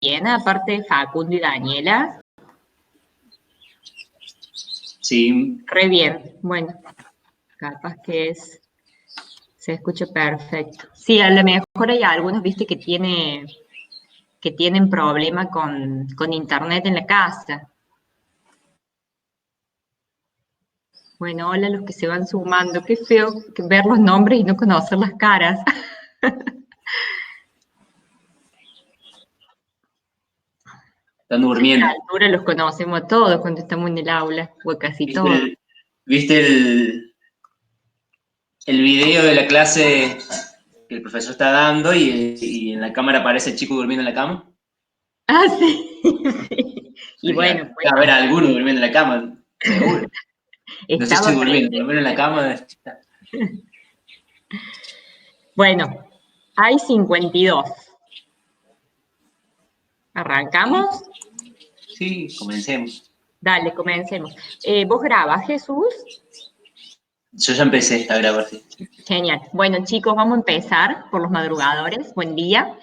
bien, aparte de Facundo y Daniela? Sí. Re bien, bueno, capaz que se escucha perfecto. Sí, a lo mejor hay algunos, viste, que tienen problema con internet en la casa. Bueno, hola los que se van sumando. Qué feo ver los nombres y no conocer las caras. Están durmiendo. A esta altura los conocemos todos cuando estamos en el aula, o casi todos. ¿Viste el video de la clase que el profesor está dando y en la cámara aparece el chico durmiendo en la cama? Ah, sí. Sí. Y bueno, pues. A ver, alguno durmiendo en la cama, seguro. No sé Estaba si durmiendo, por lo menos en la cama. Bueno, hay 52. ¿Arrancamos? Sí, comencemos. Dale, comencemos. ¿Vos grabás, Jesús? Yo ya empecé a grabar, sí. Genial. Bueno, chicos, vamos a empezar por los madrugadores. Buen día.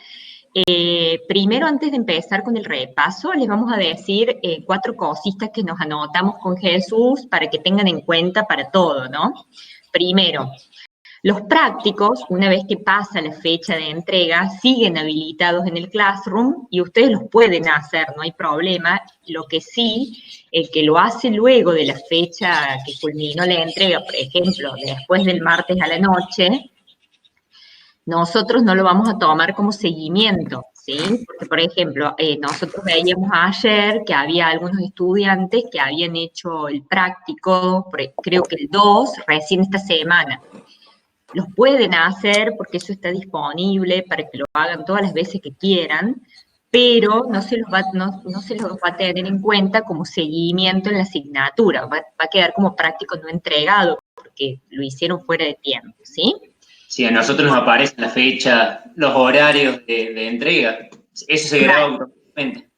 Primero, antes de empezar con el repaso, les vamos a decir 4 cositas que nos anotamos con Jesús para que tengan en cuenta para todo, ¿no? Primero, los prácticos, una vez que pasa la fecha de entrega, siguen habilitados en el Classroom y ustedes los pueden hacer, no hay problema. Lo que sí, el que lo hace luego de la fecha que culminó la entrega, por ejemplo, después del martes a la noche, nosotros no lo vamos a tomar como seguimiento, ¿sí? Porque, por ejemplo, nosotros veíamos ayer que había algunos estudiantes que habían hecho el práctico, creo que el 2, recién esta semana. Los pueden hacer porque eso está disponible para que lo hagan todas las veces que quieran, pero no se los va a tener en cuenta como seguimiento en la asignatura, va a quedar como práctico no entregado porque lo hicieron fuera de tiempo, ¿sí? Sí, a nosotros nos aparece la fecha, los horarios de entrega. Eso se graba automáticamente.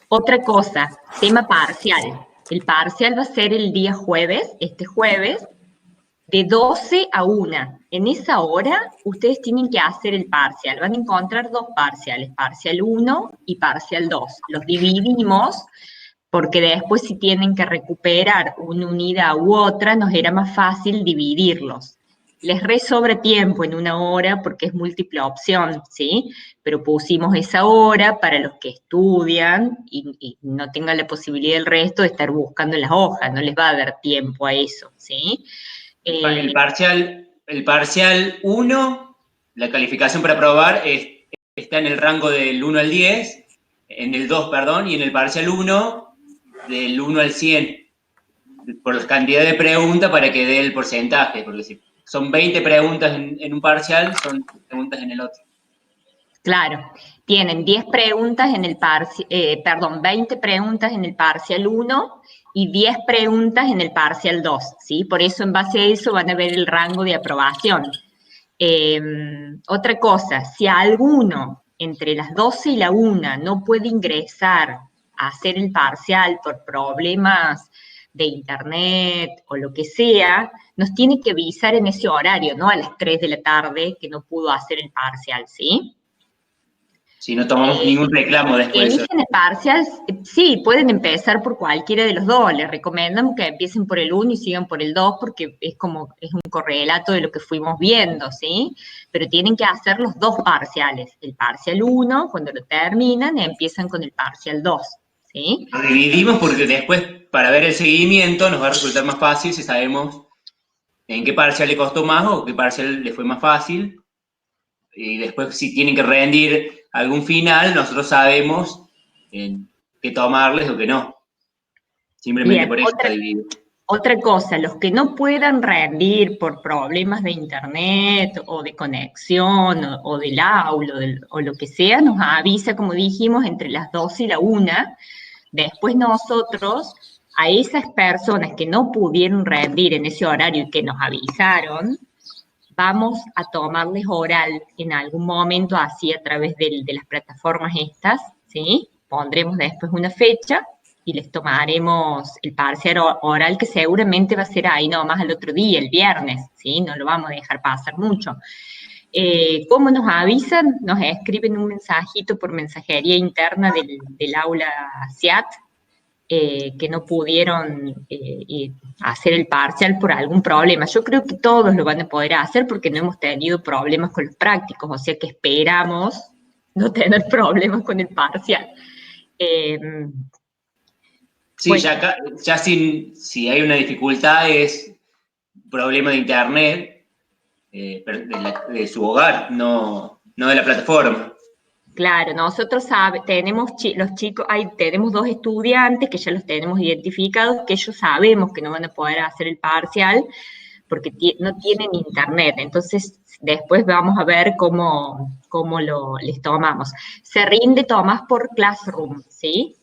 Otra cosa, tema parcial. El parcial va a ser el día jueves, este jueves, de 12 a 1. En esa hora, ustedes tienen que hacer el parcial. Van a encontrar 2 parciales, parcial 1 y parcial 2. Los dividimos porque después si tienen que recuperar una unidad u otra, nos era más fácil dividirlos. Les sobra tiempo en una hora porque es múltiple opción, ¿sí? Pero pusimos esa hora para los que estudian y no tengan la posibilidad del resto de estar buscando las hojas, no les va a dar tiempo a eso, ¿sí? El parcial 1, la calificación para aprobar está en el rango del 1 al 10, en el 2, perdón, y en el parcial 1, del 1 al 100, por la cantidad de preguntas para que dé el porcentaje, porque si son 20 preguntas en un parcial, son preguntas en el otro. Claro, tienen 10 preguntas en el parcial, 20 preguntas en el parcial 1 y 10 preguntas en el parcial 2, ¿sí? Por eso, en base a eso, van a ver el rango de aprobación. Otra cosa, si alguno entre las 12 y la 1 no puede ingresar a hacer el parcial por problemas de internet o lo que sea, nos tiene que avisar en ese horario, ¿no? A las 3 de la tarde que no pudo hacer el parcial, ¿sí? Si no tomamos ningún reclamo después de eso. Eligen el parcial, sí, pueden empezar por cualquiera de los dos. Les recomendamos que empiecen por el 1 y sigan por el 2 porque es un correlato de lo que fuimos viendo, ¿sí? Pero tienen que hacer los 2 parciales. El parcial 1, cuando lo terminan, empiezan con el parcial 2, ¿sí? Lo dividimos porque después, para ver el seguimiento, nos va a resultar más fácil si sabemos en qué parcial le costó más o qué parcial le fue más fácil. Y después, si tienen que rendir algún final, nosotros sabemos qué tomarles o qué no. Simplemente Bien, por eso está dividido. otra cosa, los que no puedan rendir por problemas de internet o de conexión o del aula o lo que sea, nos avisa, como dijimos, entre las 12 y la 1. Después nosotros, a esas personas que no pudieron rendir en ese horario y que nos avisaron, vamos a tomarles oral en algún momento, así a través de las plataformas estas, ¿sí? Pondremos después una fecha y les tomaremos el parcial oral que seguramente va a ser ahí nomás al otro día, el viernes, ¿sí? No lo vamos a dejar pasar mucho. ¿Cómo nos avisan? Nos escriben un mensajito por mensajería interna del aula CIAT, que no pudieron hacer el parcial por algún problema. Yo creo que todos lo van a poder hacer porque no hemos tenido problemas con los prácticos, o sea que esperamos no tener problemas con el parcial. Sí, Bueno, ya si hay una dificultad es problema de internet, de su hogar, no de la plataforma. claro, nosotros tenemos los chicos, tenemos 2 estudiantes que ya los tenemos identificados, que ellos sabemos que no van a poder hacer el parcial porque no tienen internet. Entonces, después vamos a ver cómo les tomamos. Se rinde Tomás por Classroom, ¿sí?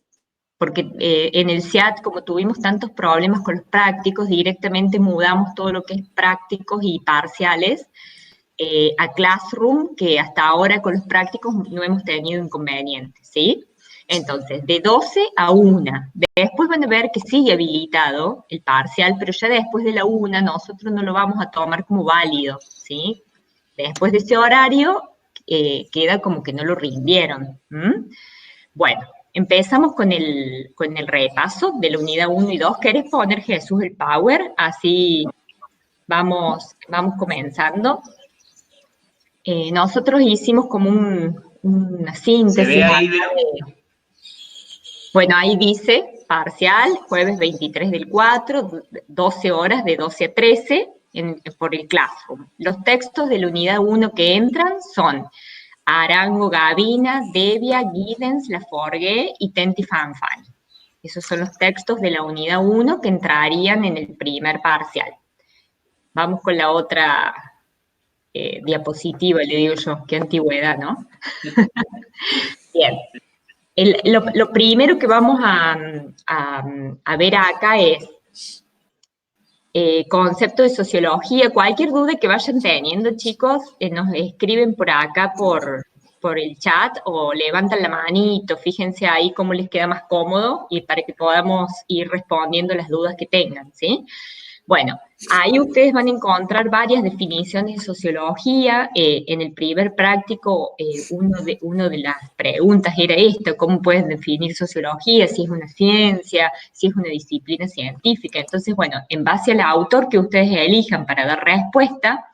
Porque en el CIAT, como tuvimos tantos problemas con los prácticos, directamente mudamos todo lo que es prácticos y parciales a Classroom, que hasta ahora con los prácticos no hemos tenido inconvenientes, ¿sí? Entonces, de 12 a 1. Después van a ver que sigue habilitado el parcial, pero ya después de la 1 nosotros no lo vamos a tomar como válido, ¿sí? Después de ese horario queda como que no lo rindieron. Bueno, empezamos con el repaso de la unidad 1 y 2. ¿Querés poner, Jesús, el Power? Así vamos comenzando. Nosotros hicimos como una Se síntesis. ve ahí, Bueno, ahí dice parcial, jueves 23 del 4, 12 horas de 12 a 13 por el Classroom. Los textos de la unidad 1 que entran son Arango, Gavina, Devia, Giddens, Laforgue y Tenti Fanfani. Esos son los textos de la unidad 1 que entrarían en el primer parcial. Vamos con la otra diapositiva, le digo yo, qué antigüedad, ¿no? Bien. Lo primero que vamos a ver acá es concepto de sociología. Cualquier duda que vayan teniendo, chicos, nos escriben por acá por el chat o levantan la manito, fíjense ahí cómo les queda más cómodo y para que podamos ir respondiendo las dudas que tengan, ¿sí? Bueno, ahí ustedes van a encontrar varias definiciones de sociología. En el primer práctico, una de las preguntas era esta: ¿cómo pueden definir sociología? Si es una ciencia, si es una disciplina científica. Entonces, bueno, en base al autor que ustedes elijan para dar respuesta,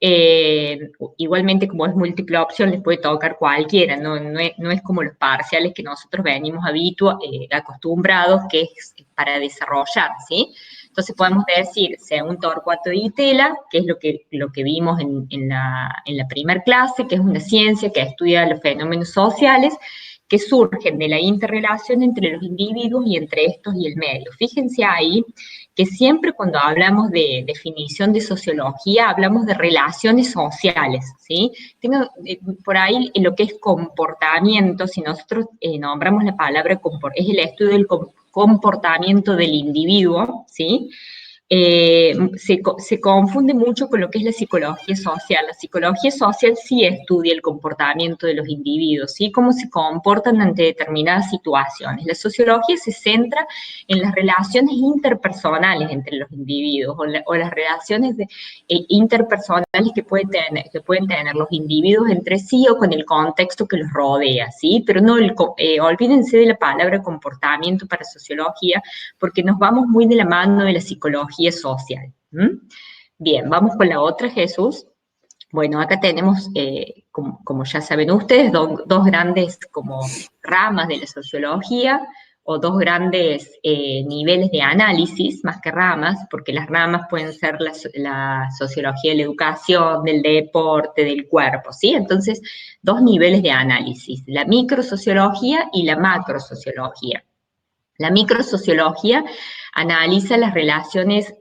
eh, igualmente, como es múltiple opción, les puede tocar cualquiera, no es como los parciales que nosotros venimos acostumbrados, que es para desarrollar, ¿sí? Entonces podemos decir, según Torcuato Di Tella, que es lo que vimos en la primera clase, que es una ciencia que estudia los fenómenos sociales que surgen de la interrelación entre los individuos y entre estos y el medio. Fíjense ahí que siempre cuando hablamos de definición de sociología, hablamos de relaciones sociales, ¿sí? Tengo por ahí lo que es comportamiento, si nosotros nombramos la palabra es el estudio del comportamiento del individuo, ¿sí? Se confunde mucho con lo que es la psicología social. La psicología social sí estudia el comportamiento de los individuos, ¿sí? Cómo se comportan ante determinadas situaciones. La sociología se centra en las relaciones interpersonales entre los individuos o las relaciones interpersonales que pueden tener los individuos entre sí o con el contexto que los rodea, ¿sí? Pero no olvídense de la palabra comportamiento para sociología, porque nos vamos muy de la mano de la psicología social. Bien, vamos con la otra, Jesús. Bueno, acá tenemos, como ya saben ustedes, dos grandes como ramas de la sociología, o dos grandes niveles de análisis, más que ramas, porque las ramas pueden ser la sociología de la educación, del deporte, del cuerpo, ¿sí? Entonces, dos niveles de análisis, la microsociología y la macrosociología. La microsociología analiza las relaciones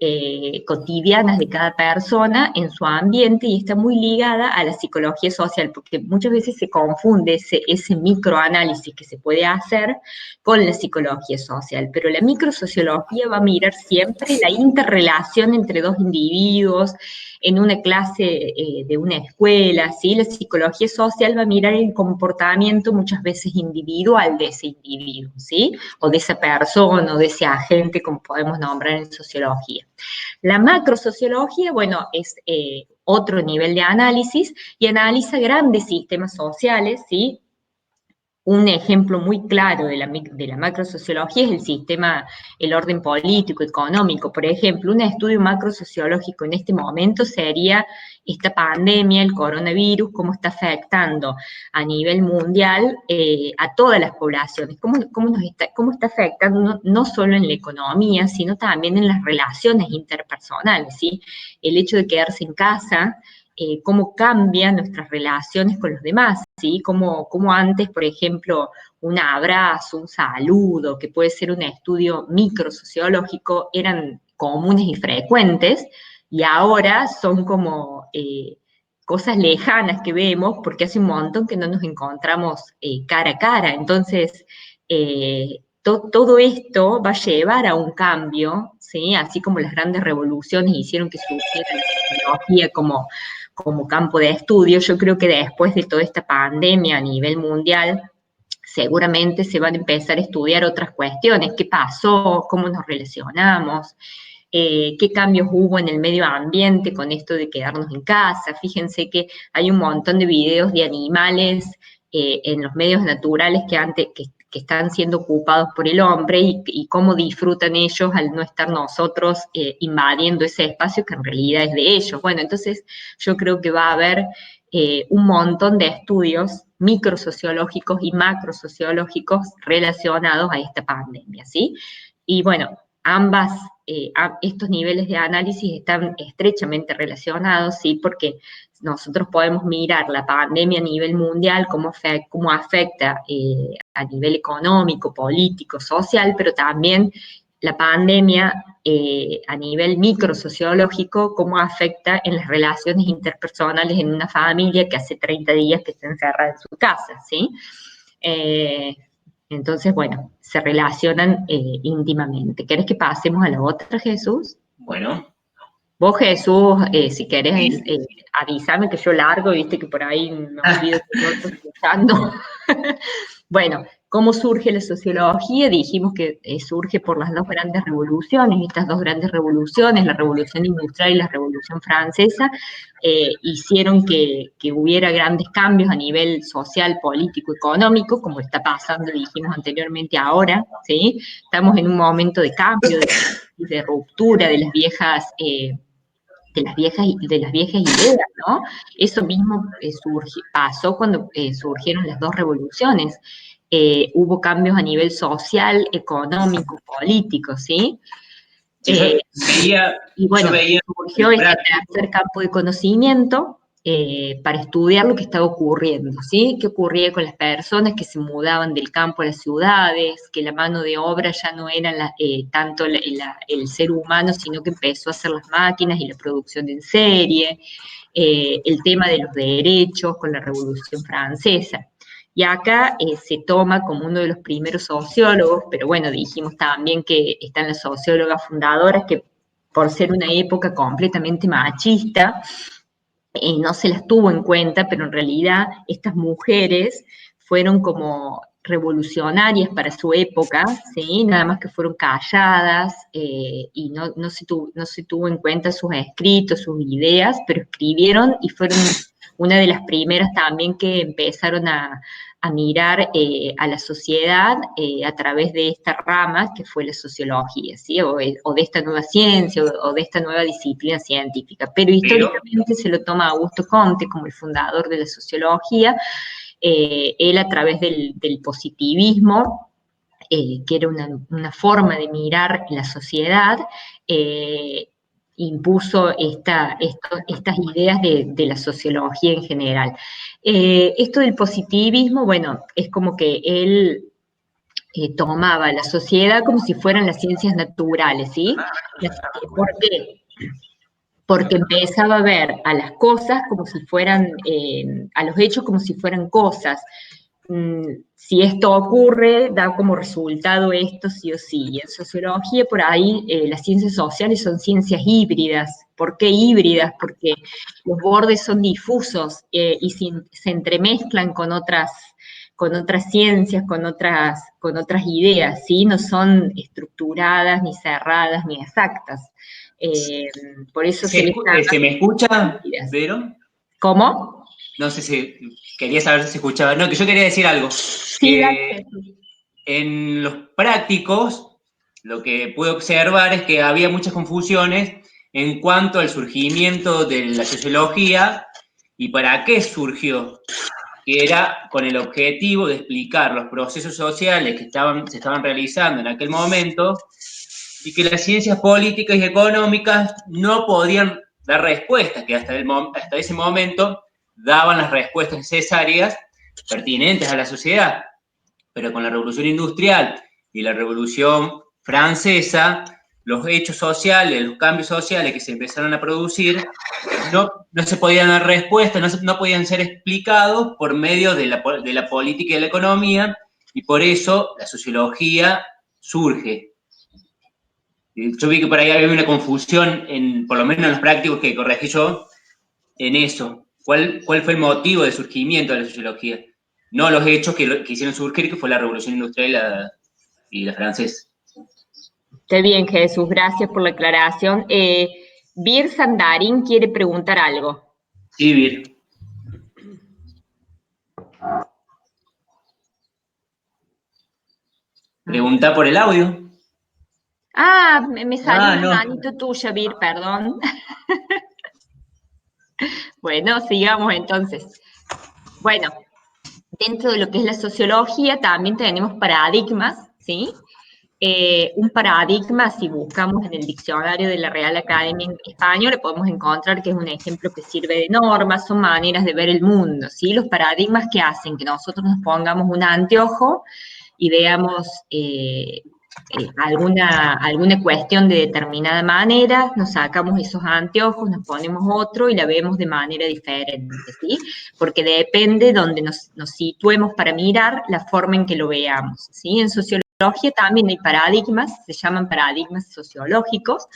cotidianas de cada persona en su ambiente y está muy ligada a la psicología social, porque muchas veces se confunde ese microanálisis que se puede hacer con la psicología social. Pero la microsociología va a mirar siempre la interrelación entre dos individuos en una clase de una escuela, ¿sí? La psicología social va a mirar el comportamiento muchas veces individual de ese individuo, ¿sí? O de esa persona o de ese agente, como podemos nombrar en sociología. La macrosociología, bueno, es otro nivel de análisis y analiza grandes sistemas sociales, ¿sí? Un ejemplo muy claro de la macrosociología es el sistema, el orden político, económico. Por ejemplo, un estudio macrosociológico en este momento sería esta pandemia, el coronavirus, cómo está afectando a nivel mundial a todas las poblaciones, cómo está afectando no solo en la economía, sino también en las relaciones interpersonales, ¿sí? El hecho de quedarse en casa, cómo cambian nuestras relaciones con los demás, ¿sí? Como antes, por ejemplo, un abrazo, un saludo, que puede ser un estudio microsociológico, eran comunes y frecuentes, y ahora son como cosas lejanas que vemos, porque hace un montón que no nos encontramos cara a cara. Entonces, todo esto va a llevar a un cambio, ¿sí? Así como las grandes revoluciones hicieron que surgiera la tecnología como campo de estudio. Yo creo que después de toda esta pandemia a nivel mundial, seguramente se van a empezar a estudiar otras cuestiones, qué pasó, cómo nos relacionamos, qué cambios hubo en el medio ambiente con esto de quedarnos en casa. Fíjense que hay un montón de videos de animales en los medios naturales que están siendo ocupados por el hombre y cómo disfrutan ellos al no estar nosotros invadiendo ese espacio que en realidad es de ellos. Bueno, entonces yo creo que va a haber un montón de estudios microsociológicos y macrosociológicos relacionados a esta pandemia, ¿sí? Y bueno, estos niveles de análisis están estrechamente relacionados, ¿sí? Porque nosotros podemos mirar la pandemia a nivel mundial, cómo afecta a nivel económico, político, social, pero también la pandemia a nivel microsociológico, cómo afecta en las relaciones interpersonales en una familia que hace 30 días que está encerrada en su casa, ¿sí? Entonces, bueno, se relacionan íntimamente. ¿Querés que pasemos a la otra, Jesús? Bueno. Vos, Jesús, si querés, Sí. avísame que yo largo, viste que por ahí me olvido que no estoy escuchando. Bueno, ¿cómo surge la sociología? Dijimos que surge por las dos grandes revoluciones, estas dos grandes revoluciones, la revolución industrial y la revolución francesa, hicieron que hubiera grandes cambios a nivel social, político, económico, como está pasando, dijimos anteriormente, ahora, ¿sí? Estamos en un momento de cambio, de ruptura de las viejas ideas, ¿no? Eso mismo pasó cuando surgieron las dos revoluciones. Hubo cambios a nivel social, económico, político, ¿sí? Sí, Y yo bueno, veía surgió el este gráfico. tercer campo de conocimiento para estudiar lo que estaba ocurriendo, ¿sí? ¿Qué ocurría con las personas que se mudaban del campo a las ciudades? Que la mano de obra ya no era tanto el ser humano, sino que empezó a hacer las máquinas y la producción en serie. El tema de los derechos con la Revolución Francesa. Y acá se toma como uno de los primeros sociólogos, pero bueno, dijimos también que están las sociólogas fundadoras que por ser una época completamente machista, no se las tuvo en cuenta, pero en realidad estas mujeres fueron como revolucionarias para su época, ¿sí? Nada más que fueron calladas y no se tuvo en cuenta sus escritos, sus ideas, pero escribieron y fueron una de las primeras también que empezaron a mirar a la sociedad a través de esta rama que fue la sociología, ¿sí? O de esta nueva ciencia o de esta nueva disciplina científica. Pero históricamente se lo toma Augusto Comte como el fundador de la sociología, él a través del positivismo, que era una forma de mirar la sociedad, impuso estas ideas de la sociología en general. Esto del positivismo, bueno, es como que él tomaba la sociedad como si fueran las ciencias naturales, ¿sí? ¿Por qué? Porque empezaba a ver a las cosas como si fueran, a los hechos como si fueran cosas. Si esto ocurre, da como resultado esto sí o sí. Y en sociología, por ahí, las ciencias sociales son ciencias híbridas. ¿Por qué híbridas? Porque los bordes son difusos y se entremezclan con otras ciencias, con otras ideas, ¿sí? No son estructuradas, ni cerradas, ni exactas. Por eso se le está... ¿Se me escucha, Vero? ¿Cómo? No sé si quería saber si se escuchaba. No, que yo quería decir algo. Sí, Que en los prácticos, lo que pude observar es que había muchas confusiones en cuanto al surgimiento de la sociología y para qué surgió, que era con el objetivo de explicar los procesos sociales que se estaban realizando en aquel momento y que las ciencias políticas y económicas no podían dar respuestas, que hasta ese momento daban las respuestas necesarias pertinentes a la sociedad. Pero con la revolución industrial y la revolución francesa, los hechos sociales, los cambios sociales que se empezaron a producir, no se podían dar respuestas, no podían ser explicados por medio de la política y de la economía, y por eso la sociología surge. Yo vi que por ahí había una confusión, por lo menos en los prácticos que corregí yo, en eso. ¿Cuál fue el motivo de surgimiento de la sociología? No los hechos que hicieron surgir, que fue la revolución industrial y la francesa. Está bien, Jesús, gracias por la aclaración. Bir Sandarín quiere preguntar algo. Sí, Bir. Pregunta por el audio. Ah, me salió una no. manito tuya, Bir, perdón. Bueno, sigamos entonces. Bueno, dentro de lo que es la sociología también tenemos paradigmas, ¿sí? Un paradigma, si buscamos en el diccionario de la Real Academia Española, podemos encontrar que es un ejemplo que sirve de norma, son maneras de ver el mundo, ¿sí? Los paradigmas que hacen que nosotros nos pongamos un anteojo y veamos alguna cuestión de determinada manera, nos sacamos esos anteojos, nos ponemos otro y la vemos de manera diferente, ¿sí? Porque depende donde nos situemos para mirar la forma en que lo veamos, ¿sí? En sociología también hay paradigmas, se llaman paradigmas sociológicos,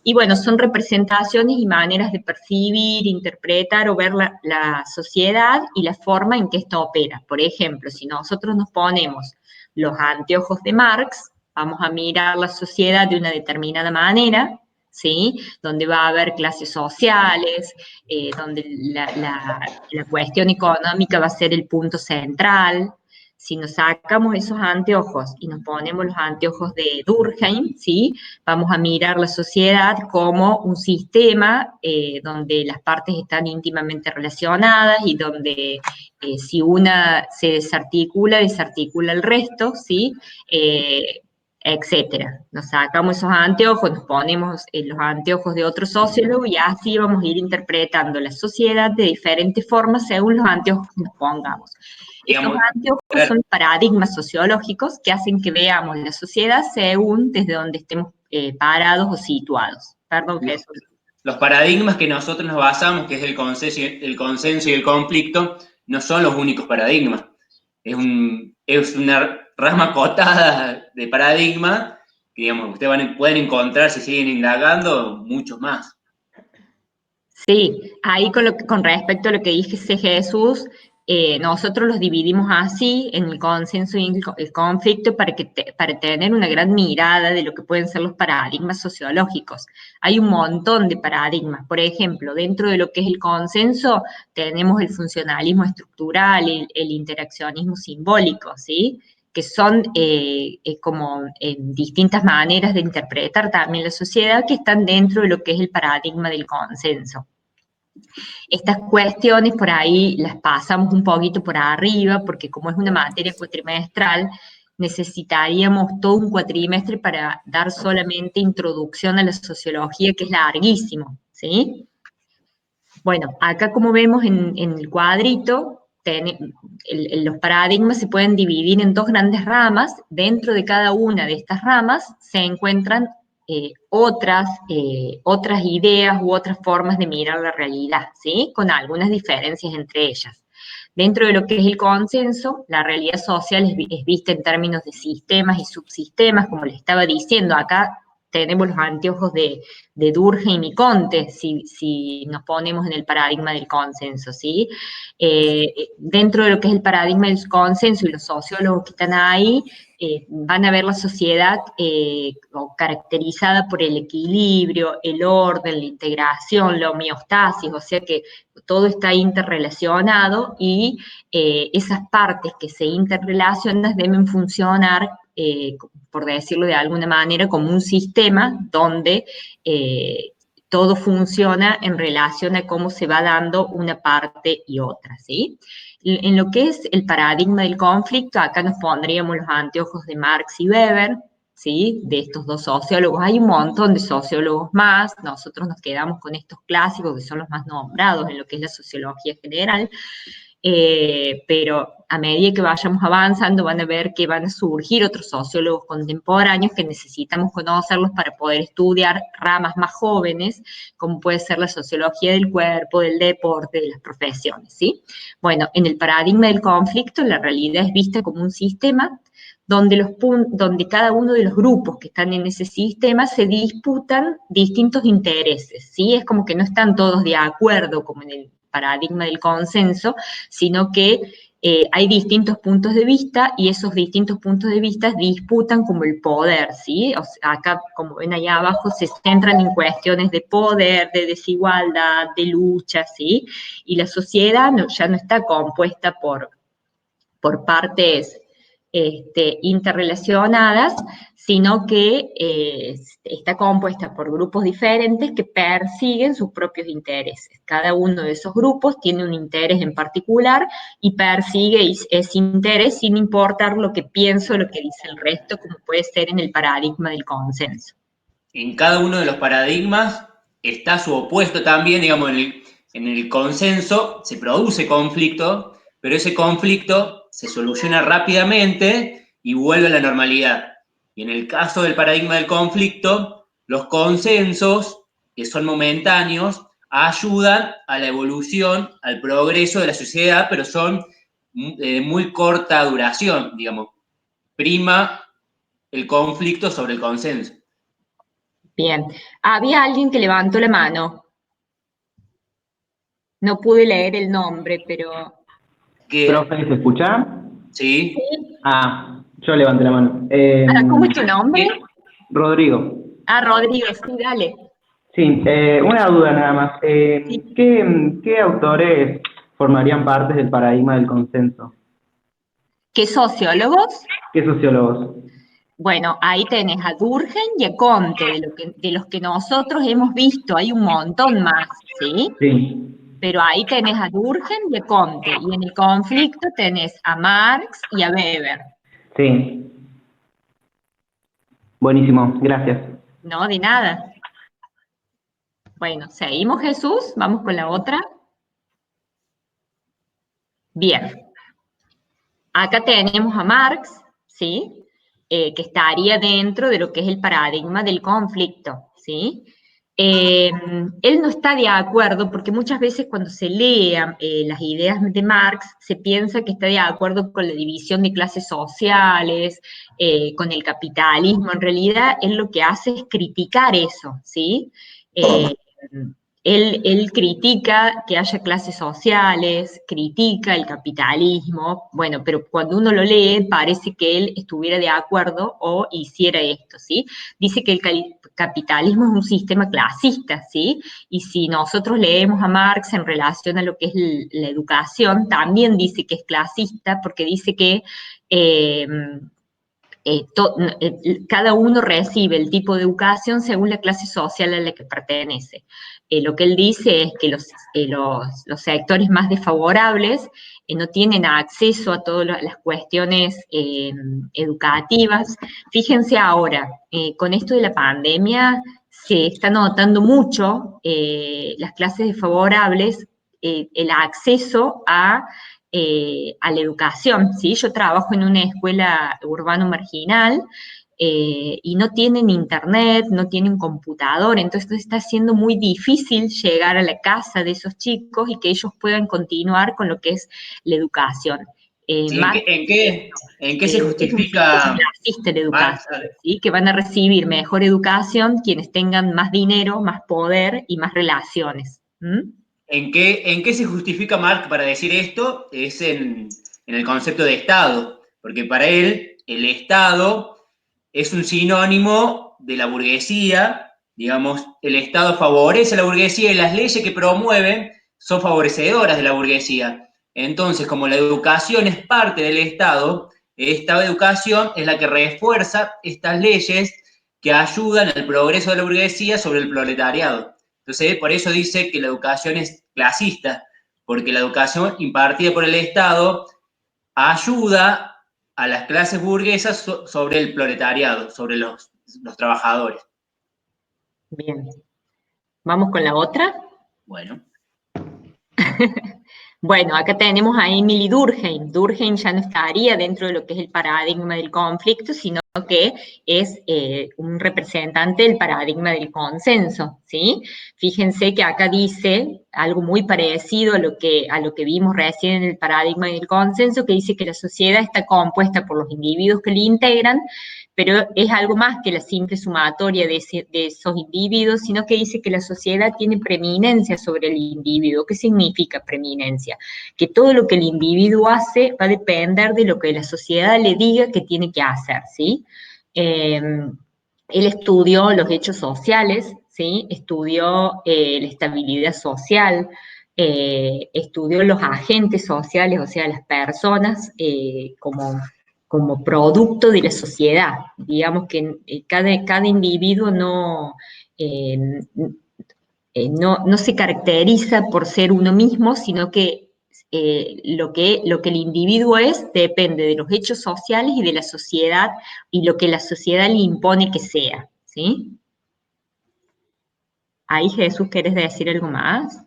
y bueno, son representaciones y maneras de percibir, interpretar o ver la sociedad y la forma en que esto opera. Por ejemplo, si nosotros nos ponemos los anteojos de Marx, vamos a mirar la sociedad de una determinada manera, ¿sí? Donde va a haber clases sociales, donde la cuestión económica va a ser el punto central. Si nos sacamos esos anteojos y nos ponemos los anteojos de Durkheim, ¿sí? Vamos a mirar la sociedad como un sistema donde las partes están íntimamente relacionadas y donde si una se desarticula el resto, ¿sí? Etcétera. Nos sacamos esos anteojos, nos ponemos los anteojos de otro sociólogo y así vamos a ir interpretando la sociedad de diferentes formas según los anteojos que nos pongamos. Estos anteojos son paradigmas sociológicos que hacen que veamos la sociedad según desde donde estemos parados o situados. Perdón, Jesús. Los paradigmas que nosotros nos basamos, que es el consenso y el conflicto, no son los únicos paradigmas. Es una rama acotada de paradigma que, digamos, ustedes pueden encontrar, si siguen indagando, muchos más. Sí, ahí con respecto a lo que dije Jesús, nosotros los dividimos así en el consenso y el conflicto para tener una gran mirada de lo que pueden ser los paradigmas sociológicos. Hay un montón de paradigmas. Por ejemplo, dentro de lo que es el consenso tenemos el funcionalismo estructural, el interaccionismo simbólico, ¿sí? Que son como distintas maneras de interpretar también la sociedad que están dentro de lo que es el paradigma del consenso. Estas cuestiones por ahí las pasamos un poquito por arriba, porque como es una materia cuatrimestral, necesitaríamos todo un cuatrimestre para dar solamente introducción a la sociología, que es larguísimo, ¿sí? Bueno, acá como vemos en el cuadrito, los paradigmas se pueden dividir en dos grandes ramas. Dentro de cada una de estas ramas se encuentran otras ideas u otras formas de mirar la realidad, ¿sí? Con algunas diferencias entre ellas. Dentro de lo que es el consenso, la realidad social es vista en términos de sistemas y subsistemas, como les estaba diciendo. Acá tenemos los anteojos de Durkheim y Comte, si nos ponemos en el paradigma del consenso, ¿sí? Dentro de lo que es el paradigma del consenso y los sociólogos que están ahí, van a ver la sociedad caracterizada por el equilibrio, el orden, la integración, la homeostasis, o sea que todo está interrelacionado y esas partes que se interrelacionan deben funcionar, por decirlo de alguna manera, como un sistema donde todo funciona en relación a cómo se va dando una parte y otra, ¿sí? En lo que es el paradigma del conflicto, acá nos pondríamos los anteojos de Marx y Weber, ¿sí? De estos dos sociólogos. Hay un montón de sociólogos más, nosotros nos quedamos con estos clásicos que son los más nombrados en lo que es la sociología general, pero a medida que vayamos avanzando van a ver que van a surgir otros sociólogos contemporáneos que necesitamos conocerlos para poder estudiar ramas más jóvenes, como puede ser la sociología del cuerpo, del deporte, de las profesiones, ¿sí? Bueno, en el paradigma del conflicto, la realidad es vista como un sistema donde cada uno de los grupos que están en ese sistema se disputan distintos intereses, ¿sí? Es como que no están todos de acuerdo, como en el paradigma del consenso, sino que hay distintos puntos de vista y esos distintos puntos de vista disputan como el poder, ¿sí? O sea, acá, como ven allá abajo, se centran en cuestiones de poder, de desigualdad, de lucha, ¿sí? Y la sociedad ya no está compuesta por partes interrelacionadas, sino que está compuesta por grupos diferentes que persiguen sus propios intereses. Cada uno de esos grupos tiene un interés en particular y persigue ese interés sin importar lo que pienso o lo que dice el resto, como puede ser en el paradigma del consenso. En cada uno de los paradigmas está su opuesto también, digamos, en el consenso se produce conflicto, pero ese conflicto se soluciona rápidamente y vuelve a la normalidad. Y en el caso del paradigma del conflicto, los consensos, que son momentáneos, ayudan a la evolución, al progreso de la sociedad, pero son de muy corta duración, digamos. Prima el conflicto sobre el consenso. Bien, había alguien que levantó la mano. No pude leer el nombre, pero... Que, Profe, ¿se escucha? sí. Ah, yo levanté la mano. ¿Cómo es tu nombre? Rodrigo. Ah, Rodrigo, sí, dale. Sí, una duda nada más. Sí. ¿Qué autores formarían parte del paradigma del consenso? ¿Qué sociólogos? ¿Qué sociólogos? Bueno, ahí tenés a Durkheim y a Comte, de los que nosotros hemos visto, hay un montón más, ¿sí? Sí, Pero ahí tenés a Durkheim y a Comte, y en el conflicto tenés a Marx y a Weber. sí. Buenísimo, gracias. No, de nada. Bueno, seguimos, Jesús, vamos con la otra. Bien, acá tenemos a Marx, ¿sí? Que estaría dentro de lo que es el paradigma del conflicto, ¿sí? Él no está de acuerdo, porque muchas veces cuando se lean las ideas de Marx, se piensa que está de acuerdo con la división de clases sociales, con el capitalismo. En realidad, él lo que hace es criticar eso, ¿sí? Eh, él critica que haya clases sociales, critica el capitalismo, bueno, pero cuando uno lo lee parece que él estuviera de acuerdo o hiciera esto, ¿sí? Dice que el capitalismo es un sistema clasista, ¿sí? Y si nosotros leemos a Marx en relación a lo que es la educación, también dice que es clasista porque dice que eh, cada uno recibe el tipo de educación según la clase social a la que pertenece. Lo que él dice es que los sectores más desfavorables no tienen acceso a todas las cuestiones educativas. Fíjense ahora, con esto de la pandemia se está notando mucho las clases desfavorables, el acceso a la educación, ¿sí? Yo trabajo en una escuela urbano marginal y no tienen internet, no tienen computador, entonces está siendo muy difícil llegar a la casa de esos chicos y que ellos puedan continuar con lo que es la educación. Sí, Más, ¿En qué se Es un sistema justifica clasista la Marx? educación, ¿sí? Que van a recibir mejor educación quienes tengan más dinero, más poder y más relaciones. ¿Mm? En qué se justifica Marx para decir esto? Es en el concepto de Estado, porque para él el Estado es un sinónimo de la burguesía, digamos, el Estado favorece a la burguesía y las leyes que promueven son favorecedoras de la burguesía. Entonces, como la educación es parte del Estado, esta educación es la que refuerza estas leyes que ayudan al progreso de la burguesía sobre el proletariado. Entonces, por eso dice que la educación es clasista, porque la educación impartida por el Estado ayuda a las clases burguesas sobre el proletariado, sobre los trabajadores. Bien. Vamos con la otra. Bueno. Bueno, acá tenemos a Emily Durkheim. Durkheim ya no estaría dentro de lo que es el paradigma del conflicto, sino que es un representante del paradigma del consenso, ¿sí? Fíjense que acá dice algo muy parecido a lo que vimos recién en el paradigma del consenso, que dice que la sociedad está compuesta por los individuos que la integran, pero es algo más que la simple sumatoria de esos individuos, sino que dice que la sociedad tiene preeminencia sobre el individuo. ¿Qué significa preeminencia? Que todo lo que el individuo hace va a depender de lo que la sociedad le diga que tiene que hacer, ¿sí? Él estudió los hechos sociales, ¿sí? Estudió la estabilidad social, estudió los agentes sociales, o sea, las personas como producto de la sociedad. Digamos que cada individuo eh, no se caracteriza por ser uno mismo, sino que lo que el individuo es depende de los hechos sociales y de la sociedad y lo que la sociedad le impone que sea, ¿sí? Ahí, Jesús, ¿querés decir algo más?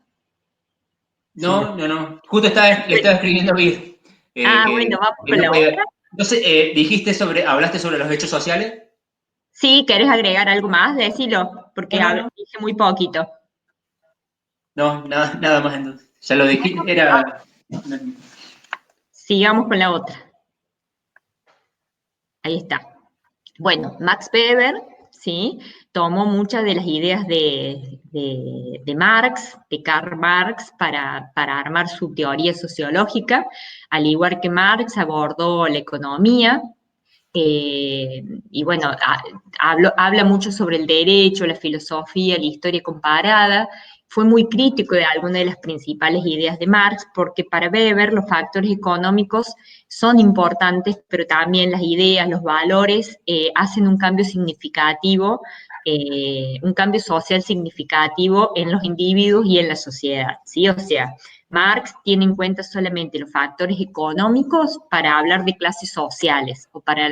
Sí. No. Justo le estaba escribiendo bien. Bueno, vamos Que con no la podía. otra. Entonces, hablaste sobre los hechos sociales. Sí, ¿querés agregar algo más? Decilo, porque No. dije muy poquito. No, nada más entonces. Ya lo dijiste, era. Sigamos con la otra. Ahí está. Bueno, Max Weber, ¿sí? Tomó muchas de las ideas de Marx, de Karl Marx, para armar su teoría sociológica. Al igual que Marx, abordó la economía, y bueno, habla mucho sobre el derecho, la filosofía, la historia comparada. Fue muy crítico de algunas de las principales ideas de Marx, porque para Weber los factores económicos son importantes, pero también las ideas, los valores hacen un cambio significativo, un cambio social significativo en los individuos y en la sociedad, ¿sí? O sea, Marx tiene en cuenta solamente los factores económicos para hablar de clases sociales o para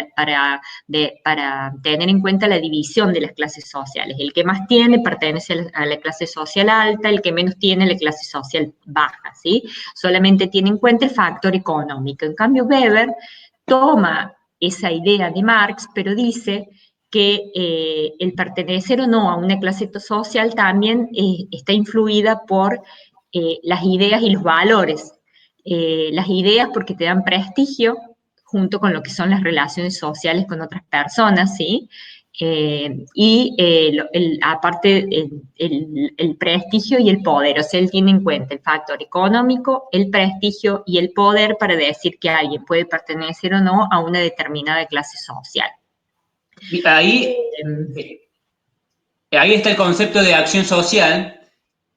tener en cuenta la división de las clases sociales. El que más tiene pertenece a la clase social alta, el que menos tiene la clase social baja, ¿sí? Solamente tiene en cuenta el factor económico. En cambio, Weber toma esa idea de Marx, pero dice que el pertenecer o no a una clase social también está influida por las ideas y los valores. Las ideas porque te dan prestigio junto con lo que son las relaciones sociales con otras personas, ¿sí? Aparte el prestigio y el poder, o sea, él tiene en cuenta el factor económico, el prestigio y el poder para decir que alguien puede pertenecer o no a una determinada clase social. Ahí, Eh, ahí está el concepto de acción social,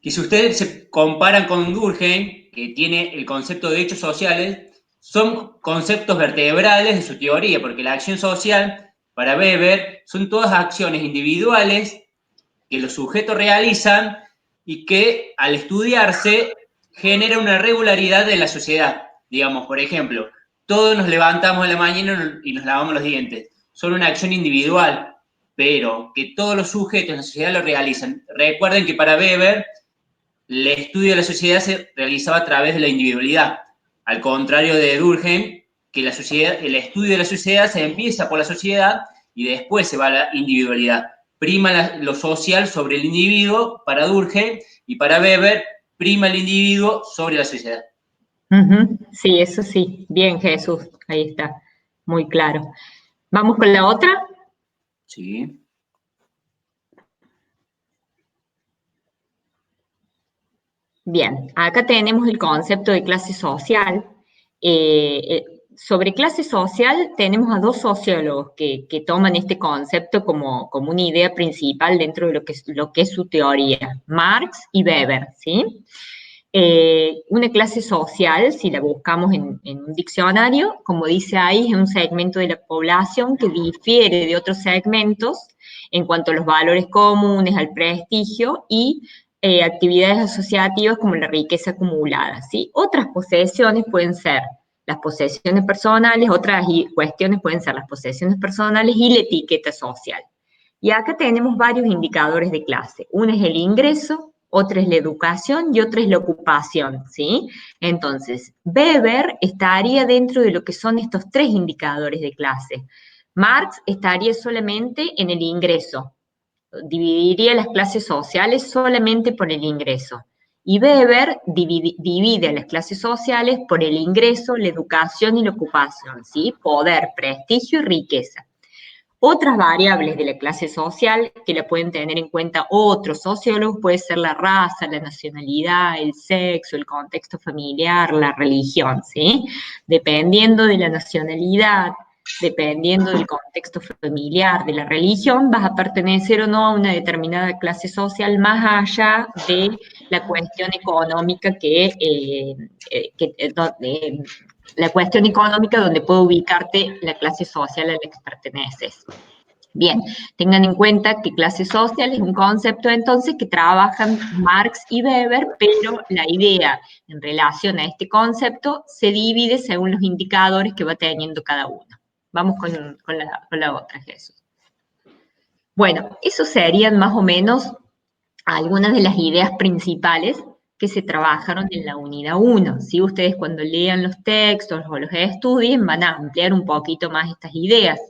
que si ustedes se comparan con Durkheim, que tiene el concepto de hechos sociales, son conceptos vertebrales de su teoría, porque la acción social, para Weber, son todas acciones individuales que los sujetos realizan y que al estudiarse genera una regularidad de la sociedad. Digamos, por ejemplo, todos nos levantamos en la mañana y nos lavamos los dientes. Son una acción individual, pero que todos los sujetos en la sociedad lo realizan. Recuerden que para Weber, el estudio de la sociedad se realizaba a través de la individualidad. Al contrario de Durkheim, que la sociedad, el estudio de la sociedad se empieza por la sociedad y después se va a la individualidad. Prima lo social sobre el individuo para Durkheim y para Weber prima el individuo sobre la sociedad. Sí, eso sí. Bien, Jesús, ahí está. muy claro. ¿Vamos con la otra? Sí. Bien, acá tenemos el concepto de clase social. Sobre clase social tenemos a dos sociólogos que toman este concepto como una idea principal dentro de lo que es su teoría, Marx y Weber, ¿sí? Una clase social, si la buscamos en un diccionario, como dice ahí, es un segmento de la población que difiere de otros segmentos en cuanto a los valores comunes, al prestigio y actividades asociativas como la riqueza acumulada, ¿sí? Otras posesiones pueden ser las posesiones personales, otras cuestiones pueden ser las posesiones personales y la etiqueta social. Y acá tenemos varios indicadores de clase. Uno es el ingreso, otra es la educación y otra es la ocupación, ¿sí? Entonces, Weber estaría dentro de lo que son estos tres indicadores de clase. Marx estaría solamente en el ingreso, dividiría las clases sociales solamente por el ingreso. Y Weber divide las clases sociales por el ingreso, la educación y la ocupación, ¿sí? Poder, prestigio y riqueza. Otras variables de la clase social que la pueden tener en cuenta otros sociólogos puede ser la raza, la nacionalidad, el sexo, el contexto familiar, la religión, ¿sí? Dependiendo de la nacionalidad, dependiendo del contexto familiar, de la religión, vas a pertenecer o no a una determinada clase social más allá de la cuestión económica la cuestión económica donde puede ubicarte la clase social a la que perteneces. Bien, tengan en cuenta que clase social es un concepto entonces que trabajan Marx y Weber, pero la idea en relación a este concepto se divide según los indicadores que va teniendo cada uno. Vamos con la otra, Jesús. Bueno, eso serían más o menos algunas de las ideas principales que se trabajaron en la unidad 1. Si ustedes cuando lean los textos o los estudien van a ampliar un poquito más estas ideas.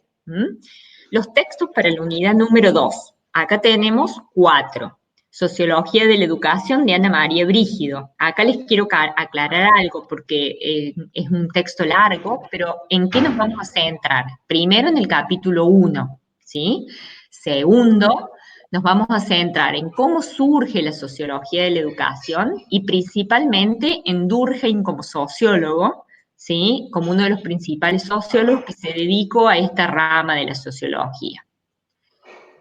Los textos para la unidad número 2. Acá tenemos 4. Sociología de la Educación de Ana María Brígido. Acá les quiero aclarar algo porque es un texto largo, pero ¿en qué nos vamos a centrar? Primero en el capítulo 1, ¿sí? Segundo, nos vamos a centrar en cómo surge la sociología de la educación y principalmente en Durkheim como sociólogo, ¿sí? Como uno de los principales sociólogos que se dedicó a esta rama de la sociología.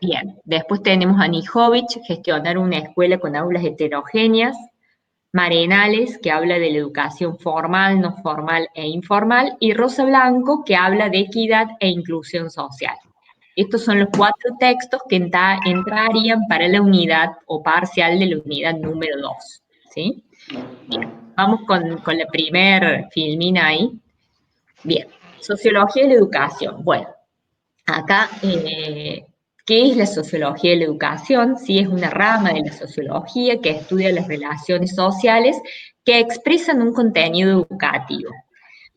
Bien, después tenemos a Nijovic, gestionar una escuela con aulas heterogéneas, Marenales, que habla de la educación formal, no formal e informal, y Rosa Blanco, que habla de equidad e inclusión social. Estos son los 4 textos que entrarían para la unidad o parcial de la unidad número 2, ¿sí? Bien, vamos con la primer filmina ahí. Bien, sociología de la educación. Bueno, acá, ¿qué es la sociología de la educación? Sí, es una rama de la sociología que estudia las relaciones sociales que expresan un contenido educativo.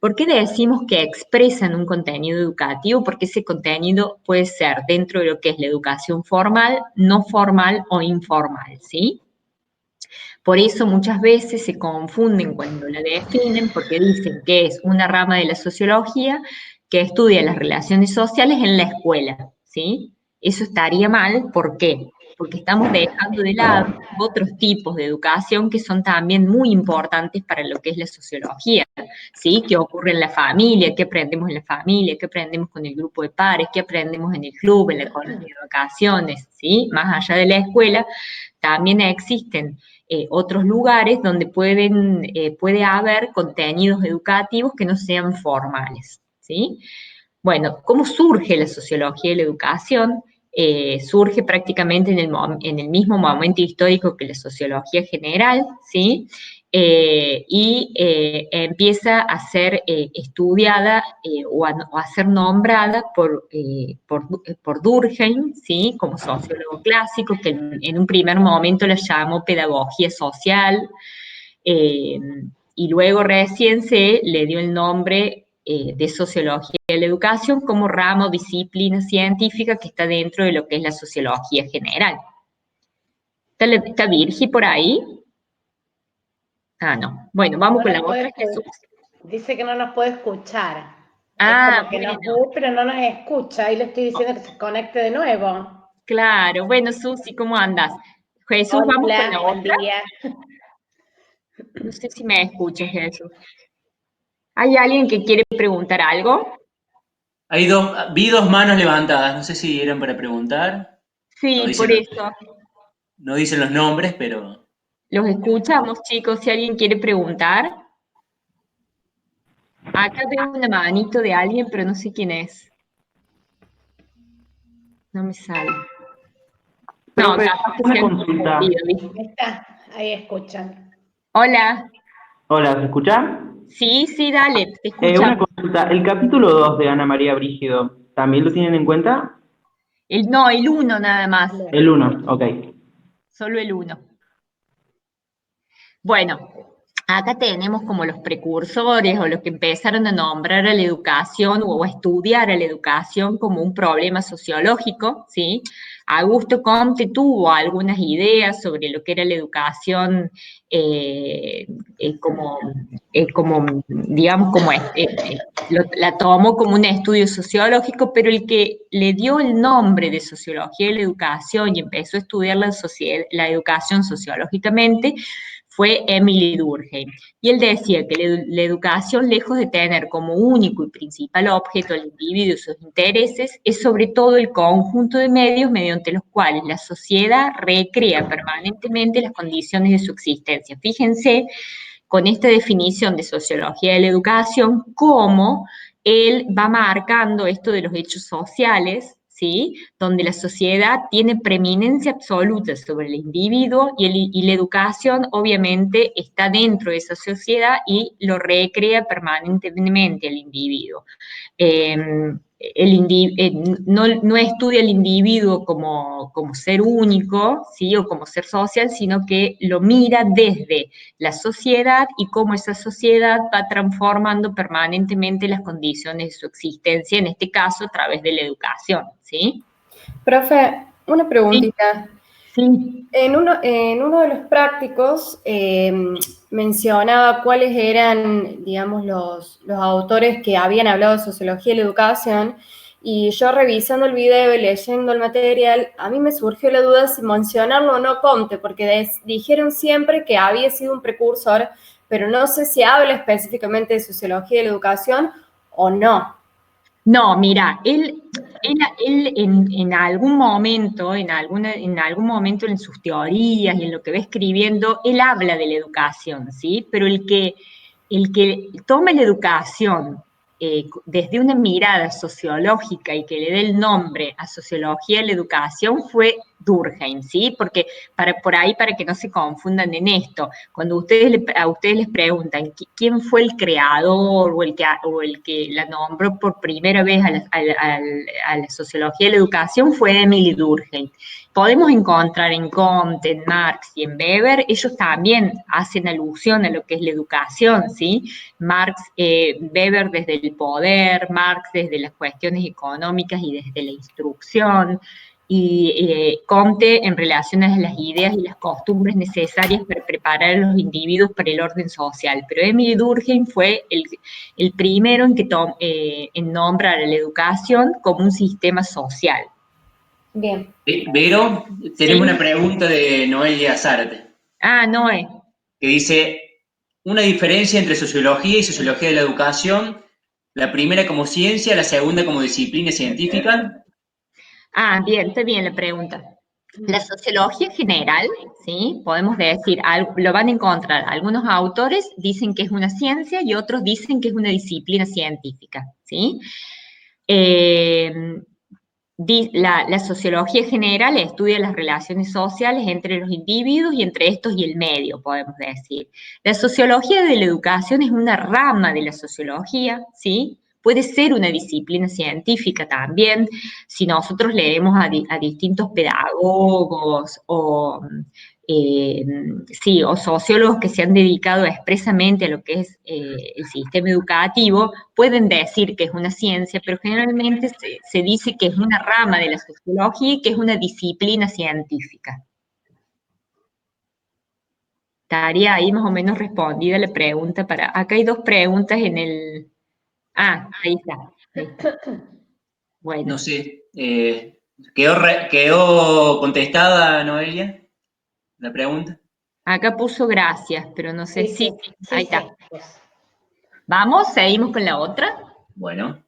¿Por qué decimos que expresan un contenido educativo? Porque ese contenido puede ser dentro de lo que es la educación formal, no formal o informal, ¿sí? Por eso muchas veces se confunden cuando la definen porque dicen que es una rama de la sociología que estudia las relaciones sociales en la escuela, ¿sí? Eso estaría mal, ¿por qué? Porque estamos dejando de lado otros tipos de educación que son también muy importantes para lo que es la sociología, ¿sí? ¿Qué ocurre en la familia? ¿Qué aprendemos en la familia? ¿Qué aprendemos con el grupo de pares? ¿Qué aprendemos en el club, en la colonia de vacaciones? ¿Sí? Más allá de la escuela, también existen otros lugares donde puede haber contenidos educativos que no sean formales, ¿sí? Bueno, ¿cómo surge la sociología de la educación? Surge prácticamente en el mismo momento histórico que la sociología general, ¿sí? Empieza a ser estudiada o a ser nombrada por Durkheim, ¿sí? Como sociólogo clásico, que en un primer momento la llamó pedagogía social, eh, y luego recién se le dio el nombre de sociología de la educación como ramo, disciplina científica que está dentro de lo que es la sociología general. ¿Está Virgi por ahí? Ah, no. Bueno, vamos con la otra, Jesús. Dice que no nos puede escuchar. Es Ah, como que nos bueno, ve, pero no nos escucha. Ahí le estoy diciendo que se conecte de nuevo. claro. Bueno, Susi, ¿cómo andas? Jesús, vamos con la Hola, buen otra. día. No sé si me escuchas, Jesús. ¿Hay alguien que quiere preguntar algo? Vi dos manos levantadas, no sé si eran para preguntar, no Sí, dicen por los, eso. no dicen los nombres, pero Los escuchamos, chicos, si alguien quiere preguntar. Acá veo una manito de alguien, pero no sé quién es. No me sale. No, Profe, capaz que una sea consulta. confundido, ¿viste? Ahí está, ahí escuchan. Hola. Hola, ¿se escucha? Sí, sí, dale, te Una escuchamos. consulta. El capítulo 2 de Ana María Brígido, ¿también lo tienen en cuenta? No, el uno nada más. El uno, ok. Solo el uno. Bueno, acá tenemos como los precursores o los que empezaron a nombrar a la educación o a estudiar a la educación como un problema sociológico, ¿sí? Augusto Comte tuvo algunas ideas sobre lo que era la educación eh, como, digamos, la tomó como un estudio sociológico, pero el que le dio el nombre de sociología de la educación y empezó a estudiar la educación sociológicamente fue Emily Durkheim. Y él decía que la educación, lejos de tener como único y principal objeto al individuo y sus intereses, es sobre todo el conjunto de medios mediante los cuales la sociedad recrea permanentemente las condiciones de su existencia. Fíjense con esta definición de sociología de la educación, cómo él va marcando esto de los hechos sociales, ¿sí? Donde la sociedad tiene preeminencia absoluta sobre el individuo y la educación obviamente está dentro de esa sociedad y lo recrea permanentemente el individuo. Eh, no estudia al individuo como ser único, ¿sí? O como ser social, sino que lo mira desde la sociedad y cómo esa sociedad va transformando permanentemente las condiciones de su existencia, en este caso a través de la educación, ¿sí? Profe, una Sí, preguntita. sí. En uno de los prácticos mencionaba cuáles eran, digamos, los autores que habían hablado de sociología y la educación, y yo revisando el video y leyendo el material, a mí me surgió la duda si mencionarlo o no Comte, porque dijeron siempre que había sido un precursor, pero no sé si habla específicamente de sociología y la educación o no. No, mira, él en algún momento, en algún momento en sus teorías y en lo que va escribiendo, él habla de la educación, ¿sí? Pero el que toma la educación desde una mirada sociológica y que le dé el nombre a sociología de la educación fue Durkheim, ¿sí? Porque por ahí, para que no se confundan en esto, cuando a ustedes les preguntan quién fue el creador o el que la nombró por primera vez a la sociología de la educación, fue Emily Durkheim. Podemos encontrar en Comte, en Marx y en Weber, ellos también hacen alusión a lo que es la educación, ¿sí? Weber desde el poder, Marx desde las cuestiones económicas y desde la instrucción, y Comte en relación a las ideas y las costumbres necesarias para preparar a los individuos para el orden social. Pero Emily Durkheim fue el primero en nombrar a la educación como un sistema social. Bien. Vero, tenemos Sí. una pregunta de Noelia Zárate, Ah, Noé. que dice, una diferencia entre sociología y sociología de la educación, la primera como ciencia, la segunda como disciplina científica. Ah, bien, está bien la pregunta. La sociología en general, ¿sí? Podemos decir, lo van a encontrar. Algunos autores dicen que es una ciencia y otros dicen que es una disciplina científica, ¿sí? Eh, la sociología general estudia las relaciones sociales entre los individuos y entre estos y el medio, podemos decir. La sociología de la educación es una rama de la sociología, ¿sí? Puede ser una disciplina científica también, si nosotros leemos a distintos pedagogos eh, sí, o sociólogos que se han dedicado expresamente a lo que es el sistema educativo, pueden decir que es una ciencia, pero generalmente se dice que es una rama de la sociología y que es una disciplina científica. Estaría ahí más o menos respondida la pregunta acá hay dos preguntas Ah, ahí está. Ahí está. Bueno, No sé. ¿Quedó contestada, Noelia, la pregunta? acá puso gracias, pero no sé. Sí, Sí, sí, sí, sí, ahí sí. está. Pues. Vamos, seguimos con la otra. Bueno,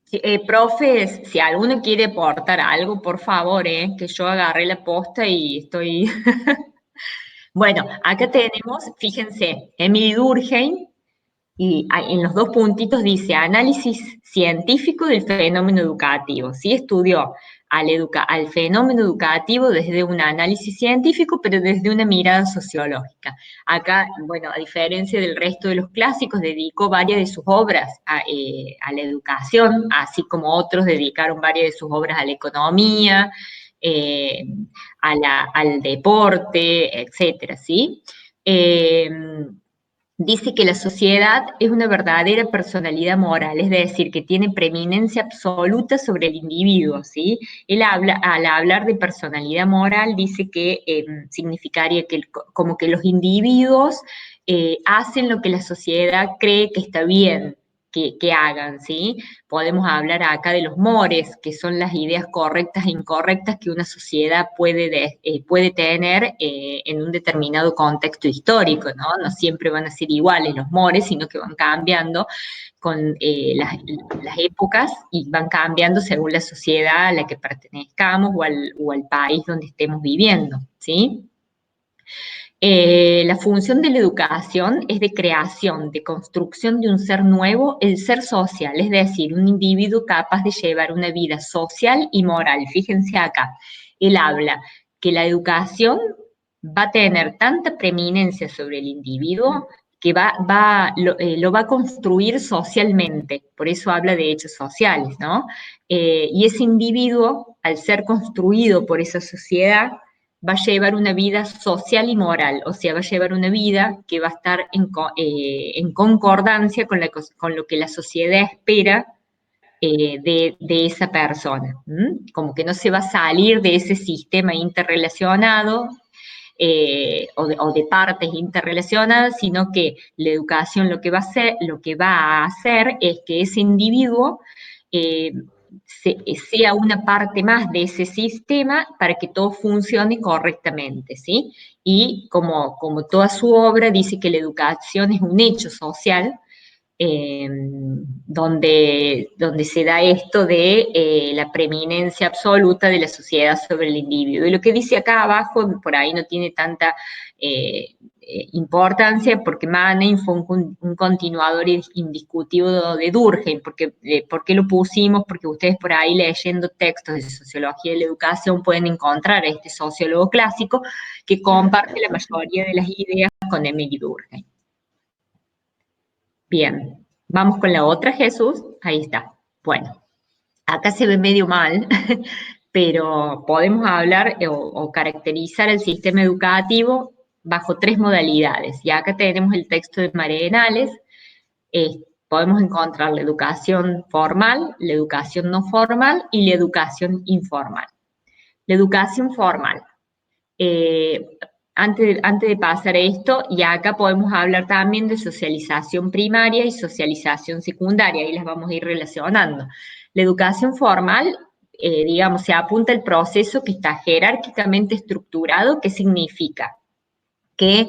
Sí, profes, si alguno quiere aportar algo, por favor, que yo agarré la posta y estoy. Bueno, acá tenemos, fíjense, Emily Durkheim, y en los dos puntitos dice análisis científico del fenómeno educativo. Sí, estudió al fenómeno educativo desde un análisis científico, pero desde una mirada sociológica. Acá, bueno, a diferencia del resto de los clásicos, dedicó varias de sus obras a la educación, así como otros dedicaron varias de sus obras a la economía, eh, al deporte, etcétera, ¿sí? Eh, Dice que la sociedad es una verdadera personalidad moral, es decir, que tiene preeminencia absoluta sobre el individuo, ¿sí? Él habla, al hablar de personalidad moral, dice que significaría que como que los individuos hacen lo que la sociedad cree que está bien que hagan, ¿sí? Podemos hablar acá de los mores, que son las ideas correctas e incorrectas que una sociedad puede tener en un determinado contexto histórico, ¿no? No siempre van a ser iguales los mores, sino que van cambiando con las épocas y van cambiando según la sociedad a la que pertenezcamos o al país donde estemos viviendo, ¿sí? La función de la educación es de creación, de construcción de un ser nuevo, el ser social, es decir, un individuo capaz de llevar una vida social y moral. Fíjense acá, él habla que la educación va a tener tanta preeminencia sobre el individuo que lo va a construir socialmente, por eso habla de hechos sociales, ¿no? Y ese individuo, al ser construido por esa sociedad, va a llevar una vida social y moral, o sea, va a llevar una vida que va a estar en concordancia con lo que la sociedad espera de esa persona. Como que no se va a salir de ese sistema interrelacionado o de partes interrelacionadas, sino que la educación lo que va a hacer es que ese individuo eh, sea una parte más de ese sistema para que todo funcione correctamente, ¿sí? Y como toda su obra dice que la educación es un hecho social, donde se da esto de la preeminencia absoluta de la sociedad sobre el individuo. Y lo que dice acá abajo, por ahí no tiene tanta importancia, porque Mannheim fue un continuador indiscutido de Durkheim. ¿Por qué lo pusimos? Porque ustedes por ahí leyendo textos de sociología de la educación pueden encontrar a este sociólogo clásico que comparte la mayoría de las ideas con Emily Durkheim. Bien, vamos con la otra, Jesús. Ahí está. Bueno, acá se ve medio mal, pero podemos hablar o caracterizar el sistema educativo bajo tres modalidades. Y acá tenemos el texto de Marenales. Podemos encontrar la educación formal, la educación no formal y la educación informal. La educación formal. Eh, antes de pasar a esto, y acá podemos hablar también de socialización primaria y socialización secundaria, y las vamos a ir relacionando. La educación formal, digamos, se apunta al proceso que está jerárquicamente estructurado. ¿Qué significa? Que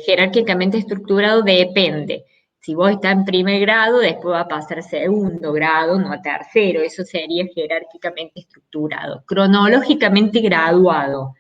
jerárquicamente estructurado depende. Si vos estás en primer grado, después va a pasar a segundo grado, no a tercero. Eso sería jerárquicamente estructurado. Cronológicamente graduado.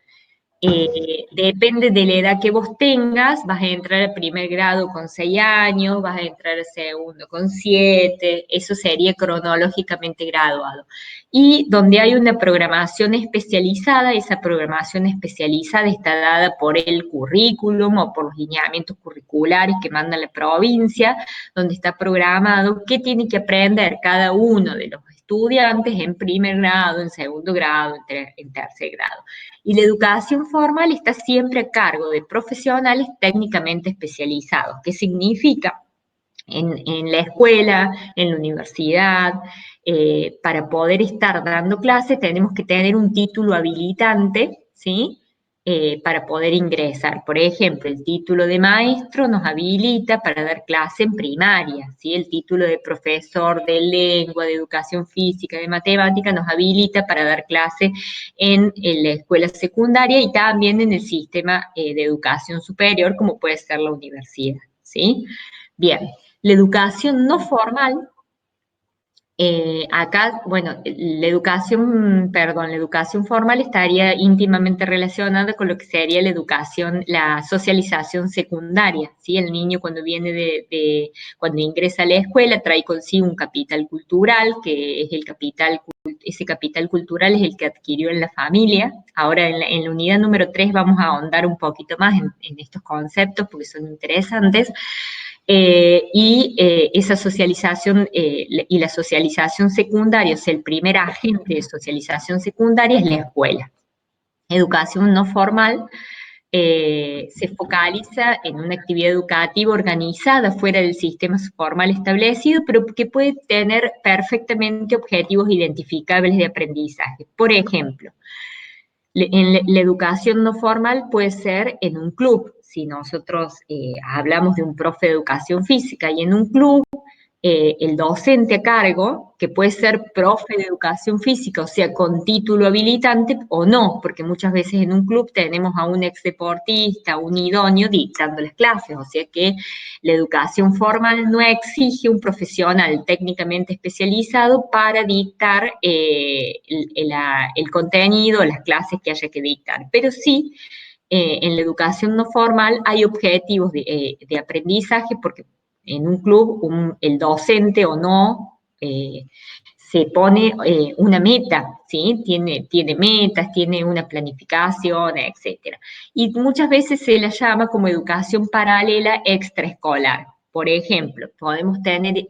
Depende de la edad que vos tengas, vas a entrar al primer grado con 6 años, vas a entrar al segundo con 7, eso sería cronológicamente graduado. Y donde hay una programación especializada, esa programación especializada está dada por el currículum o por los lineamientos curriculares que manda la provincia, donde está programado qué tiene que aprender cada uno de los estudiantes en primer grado, en segundo grado, en tercer grado. Y la educación formal está siempre a cargo de profesionales técnicamente especializados. ¿Qué significa? En la escuela, en la universidad, para poder estar dando clases tenemos que tener un título habilitante, ¿sí? para poder ingresar. Por ejemplo, el título de maestro nos habilita para dar clase en primaria, ¿sí? El título de profesor de lengua, de educación física, de matemática, nos habilita para dar clase en la escuela secundaria y también en el sistema de educación superior, como puede ser la universidad, ¿sí? Bien, la educación no formal. Acá, bueno, la educación formal estaría íntimamente relacionada con lo que sería la educación, la socialización secundaria, ¿sí? El niño cuando viene cuando ingresa a la escuela trae consigo un capital cultural, que es ese capital cultural es el que adquirió en la familia. Ahora en la unidad número 3 vamos a ahondar un poquito más en estos conceptos porque son interesantes. Esa socialización y la socialización secundaria, o sea, el primer agente de socialización secundaria es la escuela. Educación no formal se focaliza en una actividad educativa organizada fuera del sistema formal establecido, pero que puede tener perfectamente objetivos identificables de aprendizaje. Por ejemplo, en la educación no formal puede ser en un club. Si nosotros hablamos de un profe de educación física y en un club, el docente a cargo, que puede ser profe de educación física, o sea, con título habilitante o no, porque muchas veces en un club tenemos a un exdeportista, un idóneo dictando las clases, o sea que la educación formal no exige un profesional técnicamente especializado para dictar el contenido, las clases que haya que dictar, pero sí en la educación no formal hay objetivos de aprendizaje porque en un club el docente o no se pone una meta, ¿sí? Tiene metas, tiene una planificación, etcétera. Y muchas veces se la llama como educación paralela extraescolar. Por ejemplo, podemos tener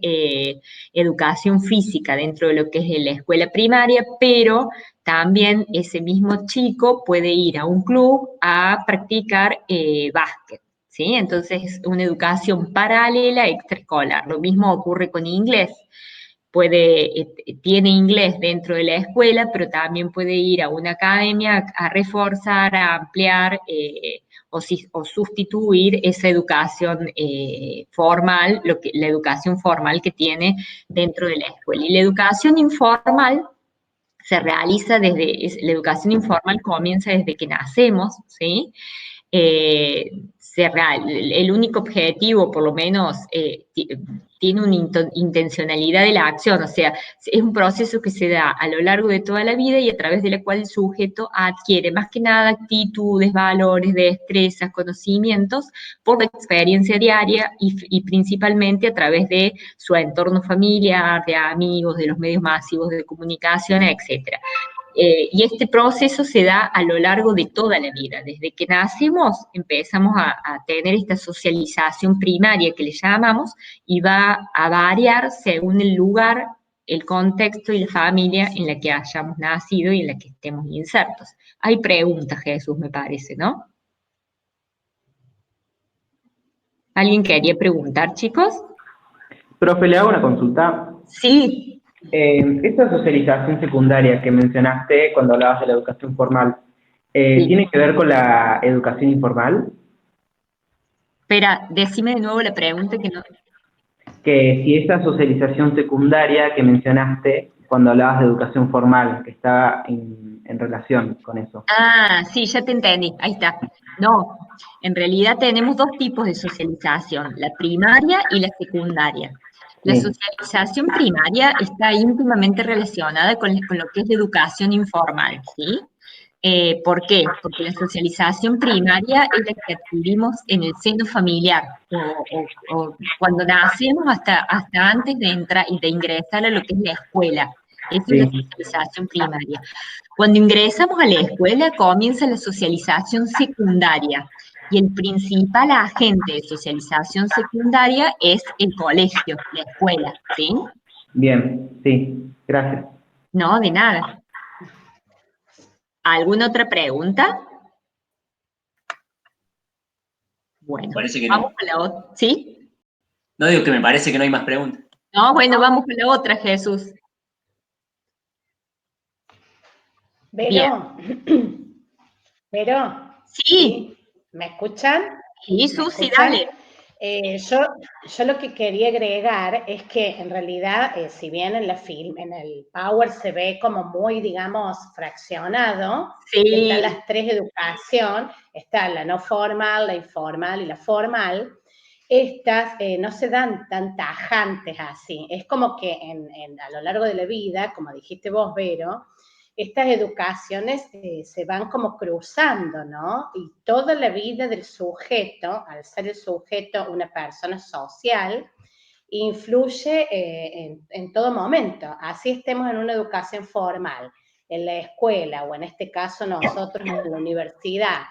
educación física dentro de lo que es la escuela primaria, pero también ese mismo chico puede ir a un club a practicar básquet, ¿sí? Entonces, una educación paralela extraescolar. Lo mismo ocurre con inglés. Tiene inglés dentro de la escuela, pero también puede ir a una academia a reforzar, a ampliar o sustituir esa educación formal, la educación formal que tiene dentro de la escuela. Y la educación informal se realiza la educación informal comienza desde que nacemos, ¿sí? El único objetivo, por lo menos, tiene una intencionalidad de la acción, o sea, es un proceso que se da a lo largo de toda la vida y a través de la cual el sujeto adquiere más que nada actitudes, valores, destrezas, conocimientos por la experiencia diaria y principalmente a través de su entorno familiar, de amigos, de los medios masivos de comunicación, etcétera. Y este proceso se da a lo largo de toda la vida. Desde que nacemos empezamos a tener esta socialización primaria que le llamamos y va a variar según el lugar, el contexto y la familia en la que hayamos nacido y en la que estemos insertos. Hay preguntas, Jesús, me parece, ¿no? ¿Alguien quería preguntar, chicos? Profe, le hago una consulta. Sí. Esta socialización secundaria que mencionaste cuando hablabas de la educación formal, Sí. ¿tiene que ver con la educación informal? Espera, decime de nuevo la pregunta que no... Que si esa socialización secundaria que mencionaste cuando hablabas de educación formal, que está en relación con eso. Ah, sí, ya te entendí, ahí está. No, en realidad tenemos dos tipos de socialización, la primaria y la secundaria. La Sí, socialización primaria está íntimamente relacionada con lo que es la educación informal, ¿sí? ¿Por qué? Porque la socialización primaria es la que adquirimos en el seno familiar o cuando nacemos hasta antes de ingresar a lo que es la escuela. Esa es la sí, socialización primaria. Cuando ingresamos a la escuela comienza la socialización secundaria y el principal agente de socialización secundaria es el colegio, la escuela, ¿sí? bien, sí, gracias. No, de nada. ¿Alguna otra pregunta? Bueno, Parece que vamos no. con la otra. ¿Sí? No digo que me parece que no hay más preguntas. No, bueno, vamos con la otra, Jesús. Bien, Vero, Vero, Sí, ¿Me escuchan? sí, ¿Me Susi, escuchan? dale. Yo lo que quería agregar es que en realidad, si bien en en el Power se ve como muy, digamos, fraccionado, que están Sí, las tres educación, está la no formal, la informal y la formal, estas no se dan tan tajantes así. Es como que a lo largo de la vida, como dijiste vos, Vero, estas educaciones se van como cruzando, ¿no? Y toda la vida del sujeto, al ser el sujeto una persona social, influye en todo momento. Así estemos en una educación formal, en la escuela o en este caso nosotros en la universidad,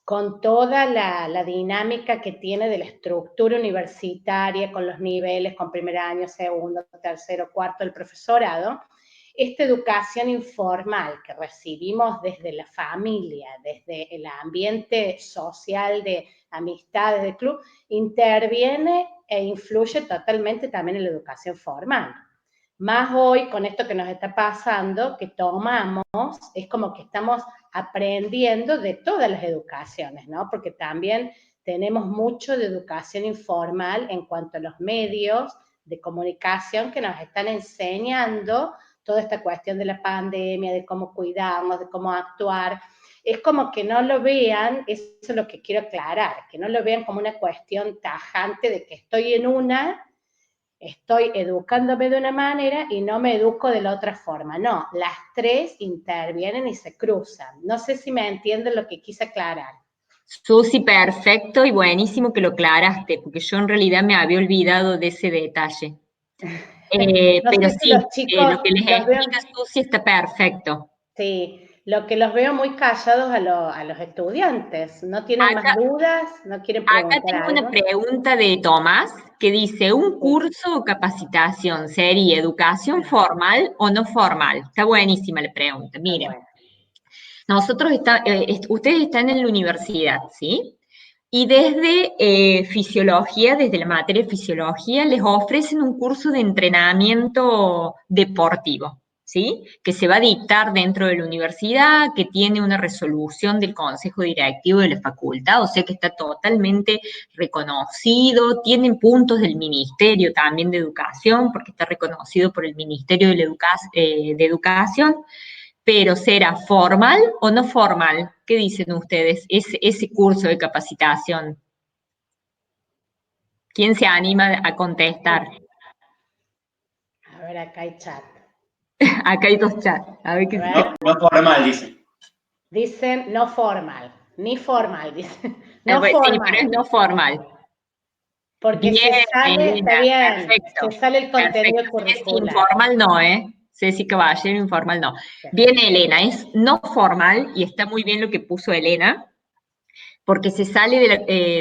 con toda la dinámica que tiene de la estructura universitaria, con los niveles, con primer año, segundo, tercero, cuarto, el profesorado, esta educación informal que recibimos desde la familia, desde el ambiente social de amistades, de club, interviene e influye totalmente también en la educación formal. Más hoy, con esto que nos está pasando, que tomamos, es como que estamos aprendiendo de todas las educaciones, ¿no? Porque también tenemos mucho de educación informal en cuanto a los medios de comunicación que nos están enseñando toda esta cuestión de la pandemia, de cómo cuidarnos, de cómo actuar. Es como que no lo vean, eso es lo que quiero aclarar, que no lo vean como una cuestión tajante de que estoy educándome de una manera y no me educo de la otra forma. No, las tres intervienen y se cruzan. No sé si me entienden lo que quise aclarar. Susi, perfecto y buenísimo que lo aclaraste, porque yo en realidad me había olvidado de ese detalle. No Pero sé si los sí, chicos lo que les los veo, explica Susi está perfecto. sí, lo que los veo muy callados a los estudiantes. ¿No tienen más Acá, dudas? ¿No quieren acá preguntar tengo una algo? pregunta de Tomás que dice, ¿un Sí. curso o capacitación sería educación formal o no formal? Está buenísima la pregunta. Ah, Miren, bueno. ustedes están en la universidad, ¿sí? Y desde fisiología, desde la materia de fisiología, les ofrecen un curso de entrenamiento deportivo, ¿sí? Que se va a dictar dentro de la universidad, que tiene una resolución del consejo directivo de la facultad, o sea que está totalmente reconocido, tienen puntos del Ministerio también de Educación, porque está reconocido por el Ministerio de, de Educación, pero ¿será formal o no formal? ¿Qué dicen ustedes? Ese curso de capacitación. ¿Quién se anima a contestar? A ver, acá hay chat. Acá hay dos chats. A ver A qué. No, ver, no formal, dicen. dicen no formal, ni formal, dicen. No Pues sí, pero es formal, no formal. porque Bien, se sale, está Elena, bien, se perfecto. sale el Perfecto. contenido Ceci, curricular. informal no, ¿eh? Ceci Caballero, informal no. Bien, Elena, es no formal y está muy bien lo que puso Elena, porque se sale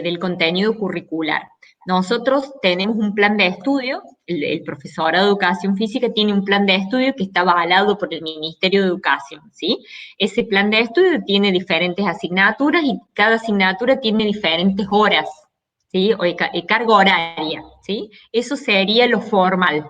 del contenido curricular. Nosotros tenemos un plan de estudio, el profesorado de Educación Física tiene un plan de estudio que está avalado por el Ministerio de Educación, ¿sí? Ese plan de estudio tiene diferentes asignaturas y cada asignatura tiene diferentes horas, ¿sí? O carga horaria, ¿sí? Eso sería lo formal.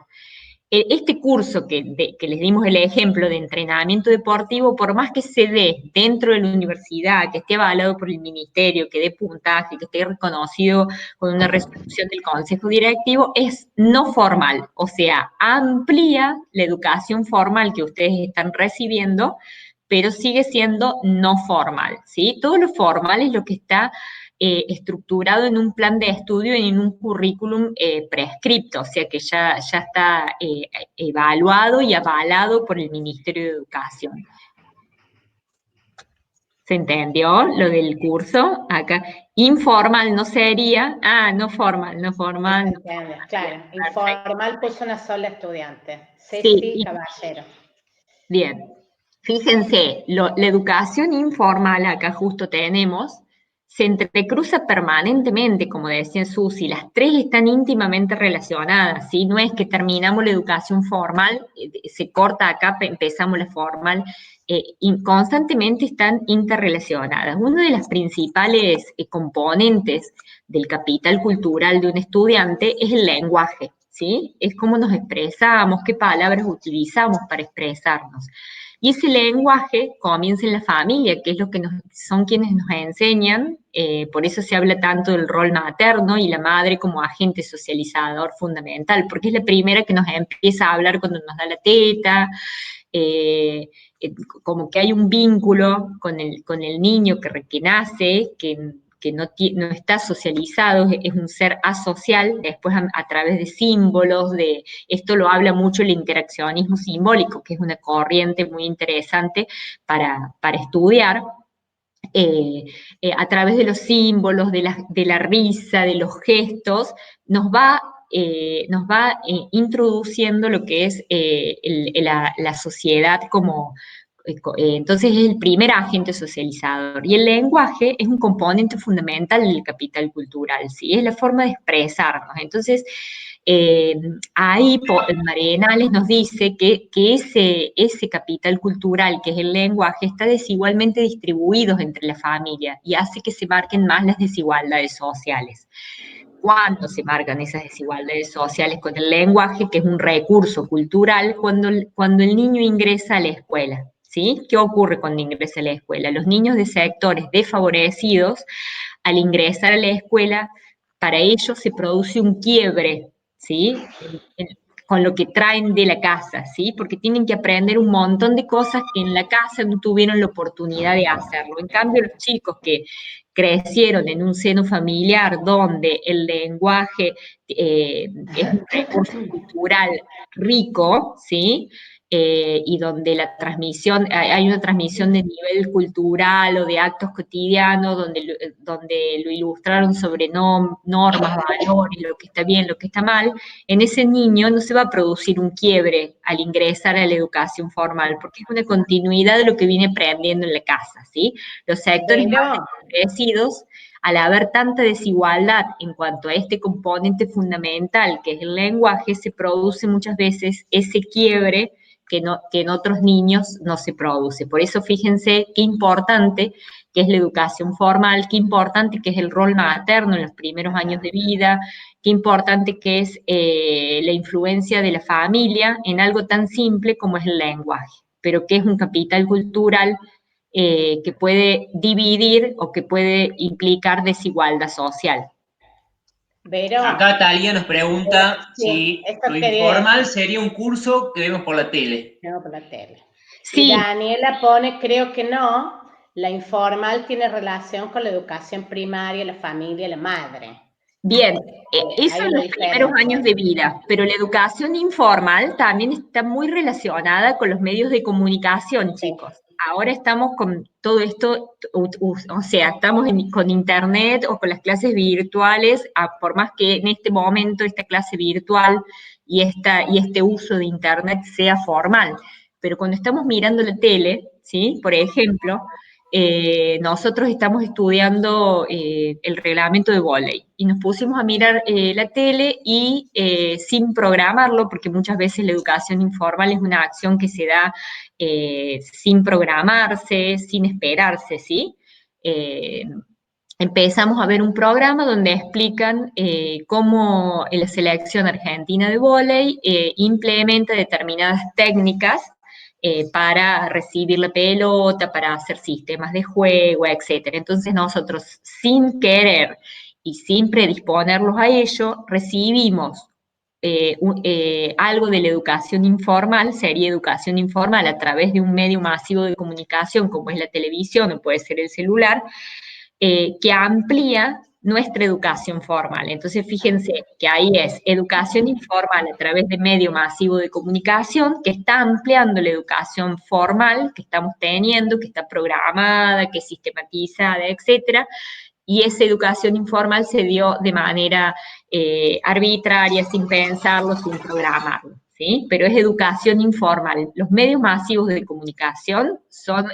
Este curso que les dimos el ejemplo de entrenamiento deportivo, por más que se dé dentro de la universidad, que esté avalado por el ministerio, que dé puntaje, que esté reconocido con una resolución del consejo directivo, es no formal, o sea, amplía la educación formal que ustedes están recibiendo, pero sigue siendo no formal, ¿sí? Todo lo formal es lo que está estructurado en un plan de estudio y en un currículum prescripto, o sea que ya está evaluado y avalado por el Ministerio de Educación. ¿Se entendió lo del curso? Acá, informal no sería, no formal, no Se formal. No entiende, formal. Bien, claro. perfecto. Informal puso una sola estudiante, Sí, Ceci Caballero. bien. Fíjense, la educación informal, acá justo tenemos, se entrecruza permanentemente, como decía Susi, las tres están íntimamente relacionadas, ¿sí? No es que terminamos la educación formal, se corta acá, empezamos la formal, y constantemente están interrelacionadas. Una de las principales componentes del capital cultural de un estudiante es el lenguaje, ¿sí? Es cómo nos expresamos, qué palabras utilizamos para expresarnos. Y ese lenguaje comienza en la familia, que es lo que son quienes nos enseñan, por eso se habla tanto del rol materno y la madre como agente socializador fundamental, porque es la primera que nos empieza a hablar cuando nos da la teta, eh, como que hay un vínculo con el niño que nace, que no está socializado, es un ser asocial, después a través de símbolos, esto lo habla mucho el interaccionismo simbólico, que es una corriente muy interesante para estudiar. A través de los símbolos, de la risa, de los gestos, nos va introduciendo lo que es la sociedad como, entonces es el primer agente socializador. Y el lenguaje es un componente fundamental del capital cultural, ¿sí? Es la forma de expresarnos. Entonces, ahí Marienales nos dice que ese capital cultural, que es el lenguaje, está desigualmente distribuido entre la familia y hace que se marquen más las desigualdades sociales. ¿Cuándo se marcan esas desigualdades sociales con el lenguaje, que es un recurso cultural? Cuando el niño ingresa a la escuela, ¿sí? ¿Qué ocurre cuando ingresa a la escuela? Los niños de sectores desfavorecidos, al ingresar a la escuela, para ellos se produce un quiebre, ¿sí? Con lo que traen de la casa, ¿sí? Porque tienen que aprender un montón de cosas que en la casa no tuvieron la oportunidad de hacerlo. En cambio, los chicos que crecieron en un seno familiar donde el lenguaje es un recurso cultural rico, ¿sí? Y donde hay una transmisión de nivel cultural o de actos cotidianos, donde lo ilustraron sobre normas, valores, lo que está bien, lo que está mal, en ese niño no se va a producir un quiebre al ingresar a la educación formal, porque es una continuidad de lo que viene aprendiendo en la casa, ¿sí? Los sectores más desfavorecidos, al haber tanta desigualdad en cuanto a este componente fundamental que es el lenguaje, se produce muchas veces ese quiebre que en otros niños no se produce. Por eso fíjense qué importante que es la educación formal, qué importante que es el rol materno en los primeros años de vida, qué importante que es la influencia de la familia en algo tan simple como es el lenguaje, pero que es un capital cultural que puede dividir o que puede implicar desigualdad social. Pero, Acá Talia nos pregunta sí, si esto lo quería informal decir, sería un curso que vemos por la tele. no por la tele. Y Sí, Daniela pone, creo que no, la informal tiene relación con la educación primaria, la familia, la madre. bien, eso Hay en una los primeros diferencia. años de vida, pero la educación informal también está muy relacionada con los medios de comunicación, Sí. chicos. Ahora estamos con todo esto, o sea, estamos con internet o con las clases virtuales, por más que en este momento esta clase virtual y este uso de internet sea formal. Pero cuando estamos mirando la tele, ¿sí? Por ejemplo, nosotros estamos estudiando el reglamento de vóley y nos pusimos a mirar la tele y sin programarlo, porque muchas veces la educación informal es una acción que se da sin programarse, sin esperarse, ¿sí? Eh, Empezamos a ver un programa donde explican cómo la selección argentina de vóley implementa determinadas técnicas para recibir la pelota, para hacer sistemas de juego, etc. Entonces nosotros, sin querer y sin predisponerlos a ello, recibimos algo de la educación informal, sería educación informal a través de un medio masivo de comunicación como es la televisión o puede ser el celular, que amplía nuestra educación formal. Entonces, fíjense que ahí es educación informal a través de medio masivo de comunicación, que está ampliando la educación formal que estamos teniendo, que está programada, que es sistematizada, etcétera, y esa educación informal se dio de manera arbitraria, sin pensarlo, sin programarlo, ¿sí? Pero es educación informal. Los medios masivos de comunicación son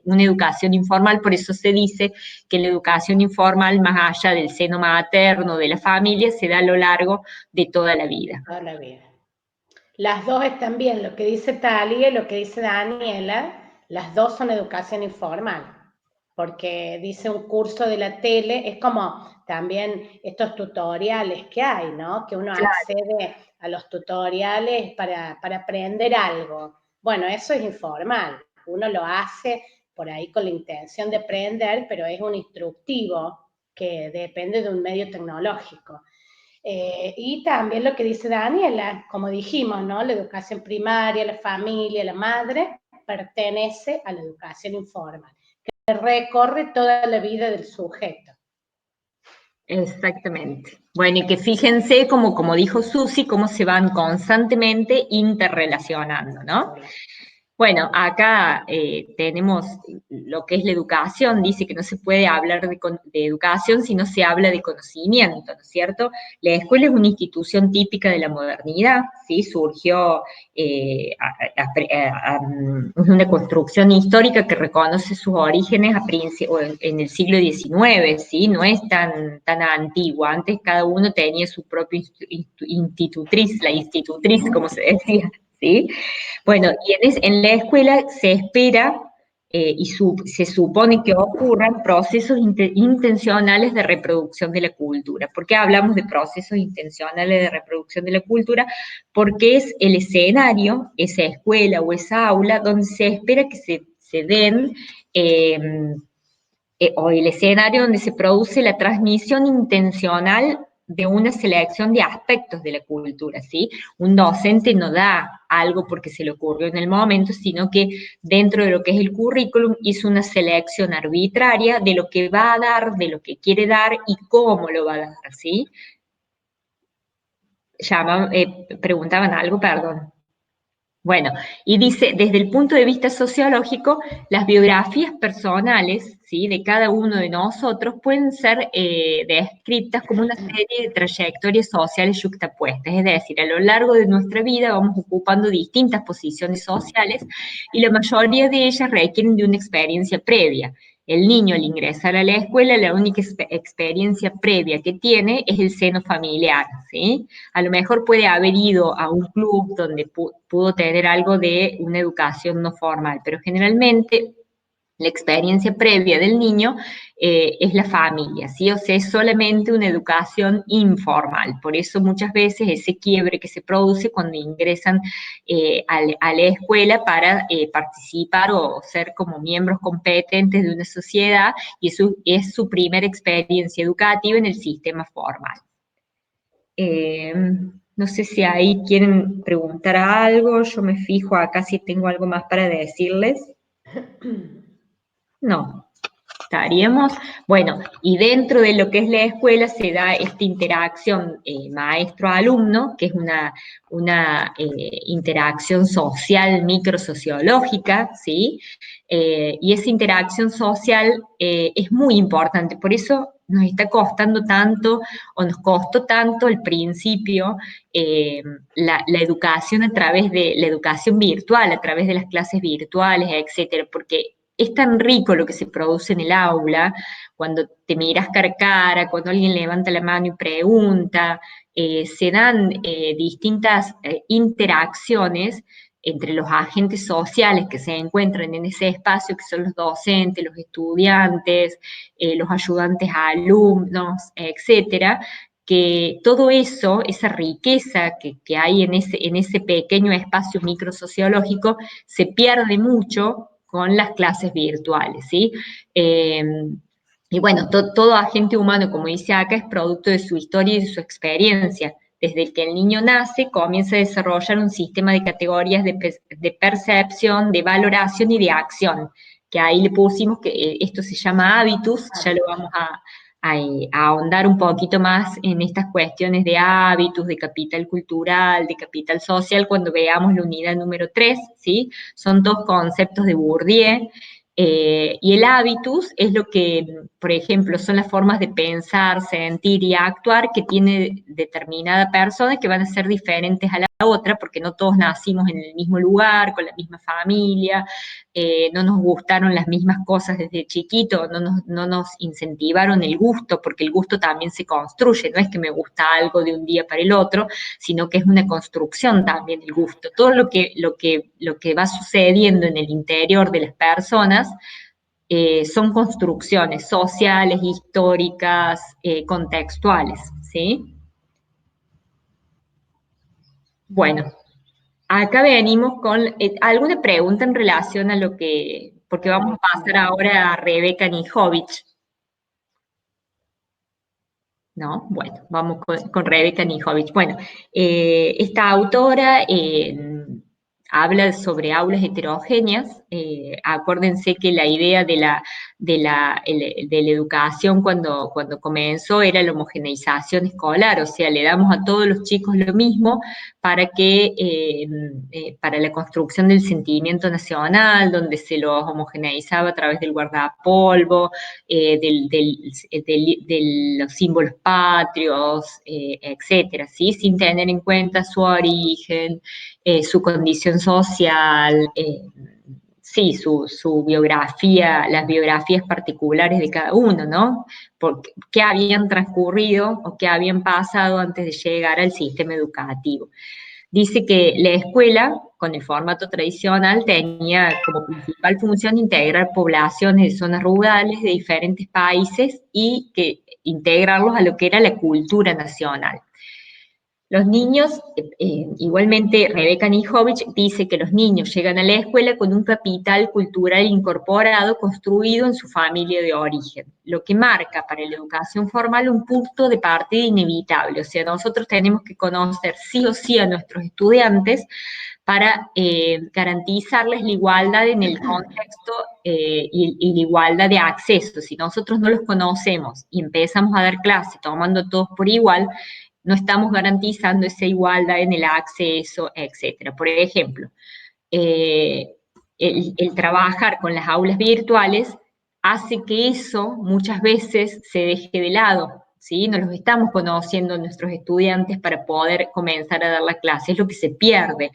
una educación informal, por eso se dice que la educación informal, más allá del seno materno, de la familia, se da a lo largo de toda la vida. Toda la vida. Las dos están bien, lo que dice Talia y lo que dice Daniela, las dos son educación informal, porque dice un curso de la tele, es como también estos tutoriales que hay, ¿no? Que uno Claro. accede a los tutoriales para aprender algo. Bueno, eso es informal. Uno lo hace por ahí con la intención de aprender, pero es un instructivo que depende de un medio tecnológico. Y también lo que dice Daniela, como dijimos, ¿no? La educación primaria, la familia, la madre, pertenece a la educación informal, que recorre toda la vida del sujeto. Exactamente. Bueno, y que fíjense, como dijo Susi, cómo se van constantemente interrelacionando, ¿no? Bueno, acá tenemos lo que es la educación, dice que no se puede hablar de educación si no se habla de conocimiento, ¿no es cierto? La escuela es una institución típica de la modernidad, ¿sí? Surgió es una construcción histórica que reconoce sus orígenes en el siglo XIX, ¿sí? No es tan antigua, antes cada uno tenía su propia institutriz, la institutriz, como se decía, ¿sí? Bueno, y en la escuela se espera se supone que ocurran procesos intencionales de reproducción de la cultura. ¿Por qué hablamos de procesos intencionales de reproducción de la cultura? Porque es el escenario, esa escuela o esa aula, donde se espera que se den, o el escenario donde se produce la transmisión intencional de una selección de aspectos de la cultura, ¿sí? Un docente no da algo porque se le ocurrió en el momento, sino que dentro de lo que es el currículum hizo una selección arbitraria de lo que va a dar, de lo que quiere dar y cómo lo va a dar, ¿sí? Preguntaban algo, perdón. Bueno, y dice, desde el punto de vista sociológico, las biografías personales, ¿sí? De cada uno de nosotros pueden ser descritas como una serie de trayectorias sociales yuxtapuestas, es decir, a lo largo de nuestra vida vamos ocupando distintas posiciones sociales y la mayoría de ellas requieren de una experiencia previa. El niño al ingresar a la escuela, la única experiencia previa que tiene es el seno familiar, ¿sí? A lo mejor puede haber ido a un club donde pudo tener algo de una educación no formal, pero generalmente la experiencia previa del niño es la familia, ¿sí? O sea, es solamente una educación informal. Por eso muchas veces ese quiebre que se produce cuando ingresan a la escuela para participar o ser como miembros competentes de una sociedad, y eso es su primera experiencia educativa en el sistema formal. No sé si ahí quieren preguntar algo, yo me fijo acá si tengo algo más para decirles. No, estaríamos. Bueno, y dentro de lo que es la escuela se da esta interacción maestro-alumno, que es una interacción social microsociológica, ¿sí? Y esa interacción social es muy importante, por eso nos está costando tanto, o nos costó tanto al principio, la educación a través de la educación virtual, a través de las clases virtuales, etcétera, porque es tan rico lo que se produce en el aula, cuando te miras cara a cara, cuando alguien levanta la mano y pregunta, se dan distintas interacciones entre los agentes sociales que se encuentran en ese espacio, que son los docentes, los estudiantes, los ayudantes a alumnos, etcétera, que todo eso, esa riqueza que hay en ese pequeño espacio microsociológico, se pierde mucho con las clases virtuales, ¿sí? Y bueno, todo agente humano, como dice acá, es producto de su historia y de su experiencia. Desde que el niño nace, comienza a desarrollar un sistema de categorías de percepción, de valoración y de acción, que ahí le pusimos que esto se llama hábitus, ya lo vamos a ahondar un poquito más en estas cuestiones de hábitos, de capital cultural, de capital social, cuando veamos la unidad número 3, ¿sí? Son dos conceptos de Bourdieu, y el hábitus es lo que, por ejemplo, son las formas de pensar, sentir y actuar que tiene determinada persona, que van a ser diferentes a la otra, porque no todos nacimos en el mismo lugar, con la misma familia, no nos gustaron las mismas cosas desde chiquito, no nos incentivaron el gusto, porque el gusto también se construye, no es que me gusta algo de un día para el otro, sino que es una construcción también el gusto. Todo lo que va sucediendo en el interior de las personas son construcciones sociales, históricas, contextuales, ¿sí? Bueno, acá venimos con alguna pregunta en relación a lo que, porque vamos a pasar ahora a Rebeca Nijovic. ¿No? Bueno, vamos con Rebeca Nijovic. Bueno, esta autora habla sobre aulas heterogéneas. Acuérdense que la idea de la educación cuando comenzó era la homogeneización escolar, o sea, le damos a todos los chicos lo mismo para la construcción del sentimiento nacional, donde se los homogeneizaba a través del guardapolvo, de los símbolos patrios, etcétera, ¿sí? Sin tener en cuenta su origen, su condición social, sí, su biografía, las biografías particulares de cada uno, ¿no? Porque, qué habían transcurrido o qué habían pasado antes de llegar al sistema educativo. Dice que la escuela, con el formato tradicional, tenía como principal función integrar poblaciones de zonas rurales de diferentes países y que integrarlos a lo que era la cultura nacional. Los niños, igualmente Rebeca Nijovic dice que los niños llegan a la escuela con un capital cultural incorporado, construido en su familia de origen, lo que marca para la educación formal un punto de partida inevitable. O sea, nosotros tenemos que conocer sí o sí a nuestros estudiantes para garantizarles la igualdad en el contexto y la igualdad de acceso. Si nosotros no los conocemos y empezamos a dar clase tomando todos por igual, no estamos garantizando esa igualdad en el acceso, etcétera. Por ejemplo, el trabajar con las aulas virtuales hace que eso muchas veces se deje de lado, ¿sí? No los estamos conociendo nuestros estudiantes para poder comenzar a dar la clase, es lo que se pierde,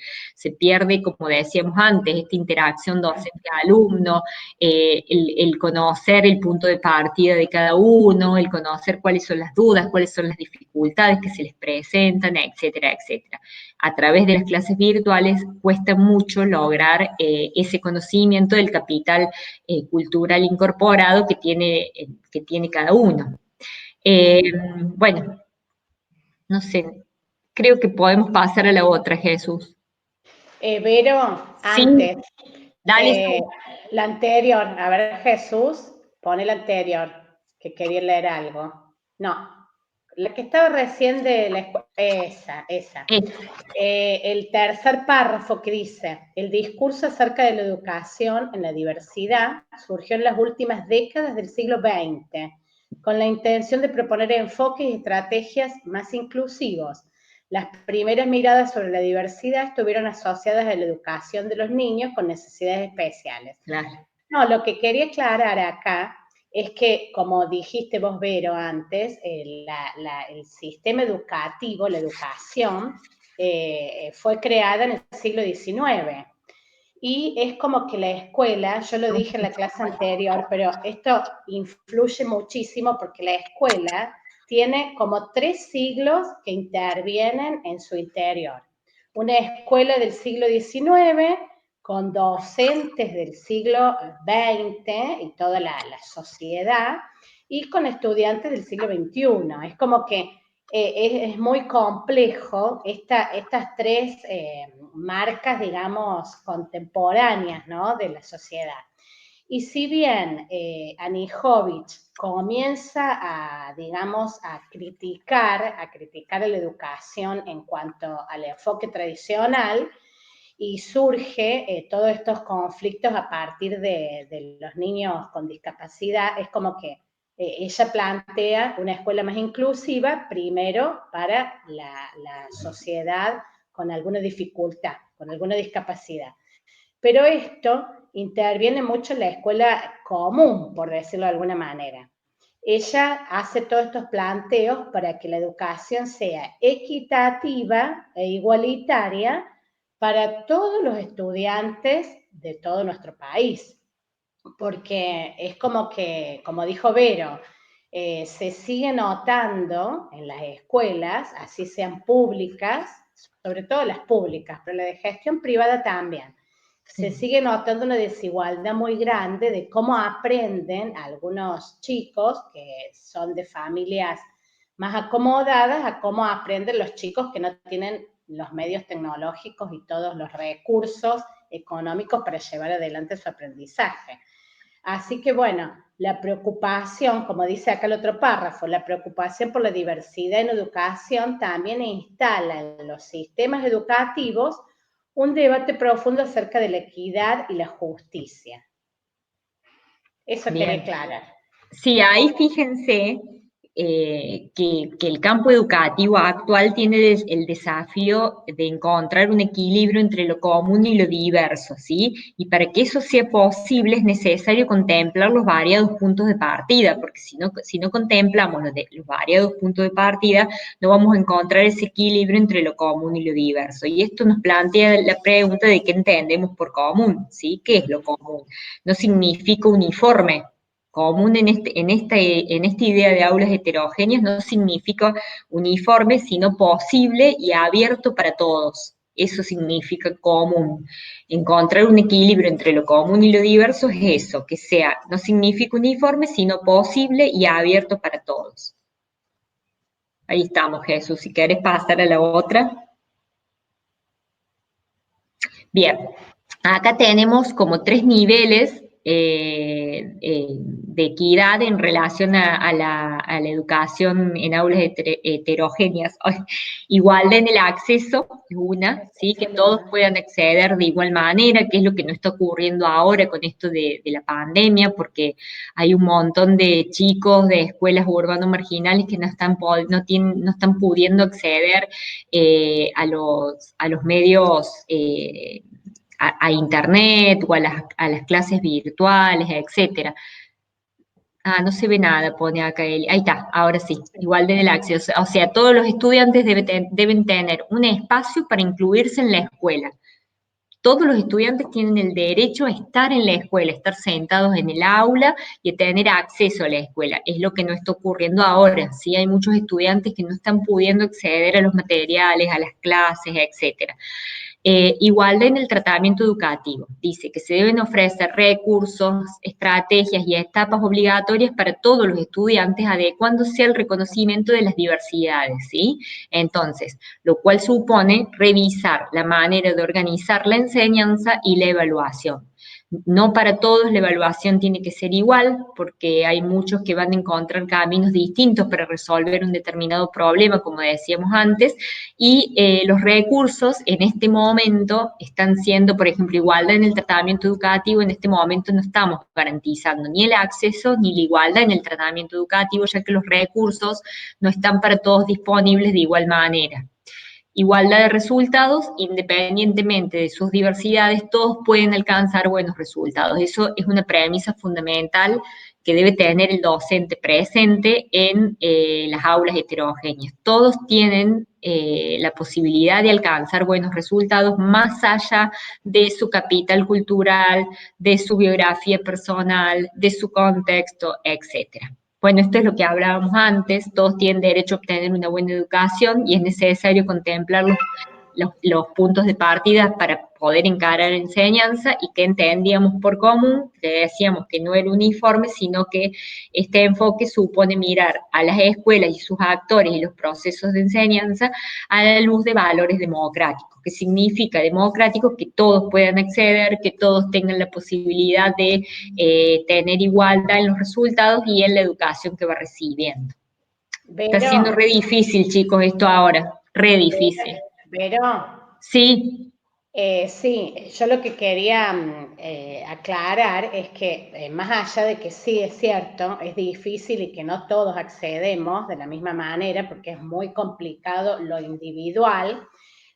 como decíamos antes, esta interacción docente-alumno, el conocer el punto de partida de cada uno, el conocer cuáles son las dudas, cuáles son las dificultades que se les presentan, etcétera, etcétera. A través de las clases virtuales cuesta mucho lograr ese conocimiento del capital cultural incorporado que tiene cada uno. Bueno, no sé, creo que podemos pasar a la otra, Jesús. Vero, Sí, antes, dale. la anterior, a ver, Jesús, pone la anterior, que quería leer algo. No, la que estaba recién de la escuela, esa. El tercer párrafo que dice, el discurso acerca de la educación en la diversidad surgió en las últimas décadas del siglo XX, con la intención de proponer enfoques y estrategias más inclusivos. Las primeras miradas sobre la diversidad estuvieron asociadas a la educación de los niños con necesidades especiales. Claro. No, lo que quería aclarar acá es que, como dijiste vos, Vero, antes, el sistema educativo, la educación, fue creada en el siglo XIX. Y es como que la escuela, yo lo dije en la clase anterior, pero esto influye muchísimo porque la escuela tiene como 3 siglos que intervienen en su interior. Una escuela del siglo XIX con docentes del siglo XX y toda la sociedad, y con estudiantes del siglo XXI. Es como que es muy complejo estas 3 marcas, digamos, contemporáneas, ¿no?, de la sociedad. Y si bien Anijovic comienza a, digamos, a criticar la educación en cuanto al enfoque tradicional, y surge todos estos conflictos a partir de los niños con discapacidad, es como que ella plantea una escuela más inclusiva, primero para la sociedad con alguna dificultad, con alguna discapacidad. Pero esto interviene mucho en la escuela común, por decirlo de alguna manera. Ella hace todos estos planteos para que la educación sea equitativa e igualitaria para todos los estudiantes de todo nuestro país. Porque es como que, como dijo Vero, se sigue notando en las escuelas, así sean públicas, sobre todo las públicas, pero la de gestión privada también, se sigue notando una desigualdad muy grande de cómo aprenden algunos chicos que son de familias más acomodadas a cómo aprenden los chicos que no tienen los medios tecnológicos y todos los recursos económicos para llevar adelante su aprendizaje. Así que bueno, la preocupación, como dice acá el otro párrafo, la preocupación por la diversidad en educación también instala en los sistemas educativos un debate profundo acerca de la equidad y la justicia. Eso Bien. quería aclarar. Sí, ahí fíjense que el campo educativo actual tiene el desafío de encontrar un equilibrio entre lo común y lo diverso, ¿sí? Y para que eso sea posible es necesario contemplar los variados puntos de partida, porque si no contemplamos los variados puntos de partida, no vamos a encontrar ese equilibrio entre lo común y lo diverso. Y esto nos plantea la pregunta de qué entendemos por común, ¿sí? ¿Qué es lo común? No significa uniforme. Común en esta idea de aulas heterogéneas no significa uniforme, sino posible y abierto para todos. Eso significa común. Encontrar un equilibrio entre lo común y lo diverso es eso, que sea, no significa uniforme, sino posible y abierto para todos. Ahí estamos, Jesús. Si querés pasar a la otra. Bien, acá tenemos como 3 niveles de equidad en relación a la educación en aulas heterogéneas. Igualdad en el acceso, una, ¿sí? Que todos puedan acceder de igual manera, que es lo que no está ocurriendo ahora con esto de la pandemia, porque hay un montón de chicos de escuelas urbanas marginales que no están pudiendo acceder a los medios a internet o a las clases virtuales, etcétera. No se ve nada, pone acá él. Ahí está, ahora sí, igual desde el acceso. O sea, todos los estudiantes deben tener un espacio para incluirse en la escuela. Todos los estudiantes tienen el derecho a estar en la escuela, estar sentados en el aula y a tener acceso a la escuela. Es lo que no está ocurriendo ahora, ¿sí? Hay muchos estudiantes que no están pudiendo acceder a los materiales, a las clases, etcétera. Igualdad en el tratamiento educativo. Dice que se deben ofrecer recursos, estrategias y etapas obligatorias para todos los estudiantes, adecuándose al reconocimiento de las diversidades, ¿sí? Entonces, lo cual supone revisar la manera de organizar la enseñanza y la evaluación. No para todos la evaluación tiene que ser igual, porque hay muchos que van a encontrar caminos distintos para resolver un determinado problema, como decíamos antes, y los recursos en este momento están siendo, por ejemplo, igualdad en el tratamiento educativo, en este momento no estamos garantizando ni el acceso ni la igualdad en el tratamiento educativo, ya que los recursos no están para todos disponibles de igual manera. Igualdad de resultados, independientemente de sus diversidades, todos pueden alcanzar buenos resultados. Eso es una premisa fundamental que debe tener el docente presente en las aulas heterogéneas. Todos tienen la posibilidad de alcanzar buenos resultados más allá de su capital cultural, de su biografía personal, de su contexto, etcétera. Bueno, esto es lo que hablábamos antes, todos tienen derecho a obtener una buena educación y es necesario contemplar los puntos de partida para poder encarar la enseñanza y que entendíamos por común, que decíamos que no era uniforme, sino que este enfoque supone mirar a las escuelas y sus actores y los procesos de enseñanza a la luz de valores democráticos, que significa democrático que todos puedan acceder, que todos tengan la posibilidad de tener igualdad en los resultados y en la educación que va recibiendo. Está siendo re difícil, chicos, esto ahora, re difícil. Pero sí. Sí, yo lo que quería aclarar es que más allá de que sí es cierto, es difícil y que no todos accedemos de la misma manera porque es muy complicado lo individual,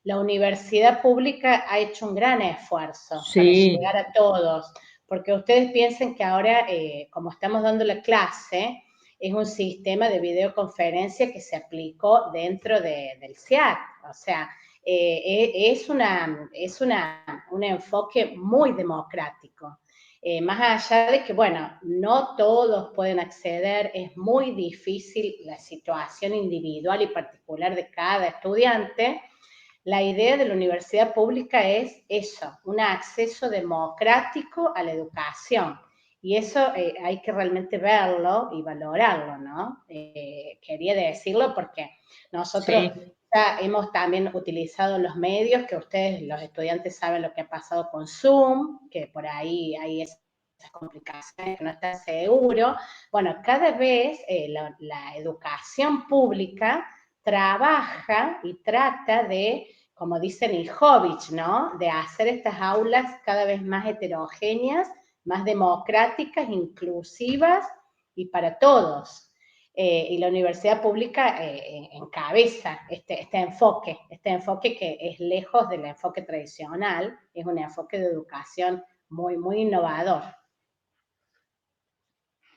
la universidad pública ha hecho un gran esfuerzo para llegar a todos, porque ustedes piensen que ahora, como estamos dando la clase, es un sistema de videoconferencia que se aplicó dentro del CIAC, o sea, es un enfoque muy democrático. Más allá de que, bueno, no todos pueden acceder, es muy difícil la situación individual y particular de cada estudiante, la idea de la universidad pública es eso, un acceso democrático a la educación. Y eso hay que realmente verlo y valorarlo, ¿no? Quería decirlo porque nosotros Ya hemos también utilizado los medios, que ustedes, los estudiantes, saben lo que ha pasado con Zoom, que por ahí hay esas complicaciones, que no está seguro. Bueno, cada vez la educación pública trabaja y trata de, como dice Nijovic, ¿no?, de hacer estas aulas cada vez más heterogéneas, más democráticas, inclusivas y para todos. Y la universidad pública encabeza este enfoque que es lejos del enfoque tradicional, es un enfoque de educación muy, muy innovador.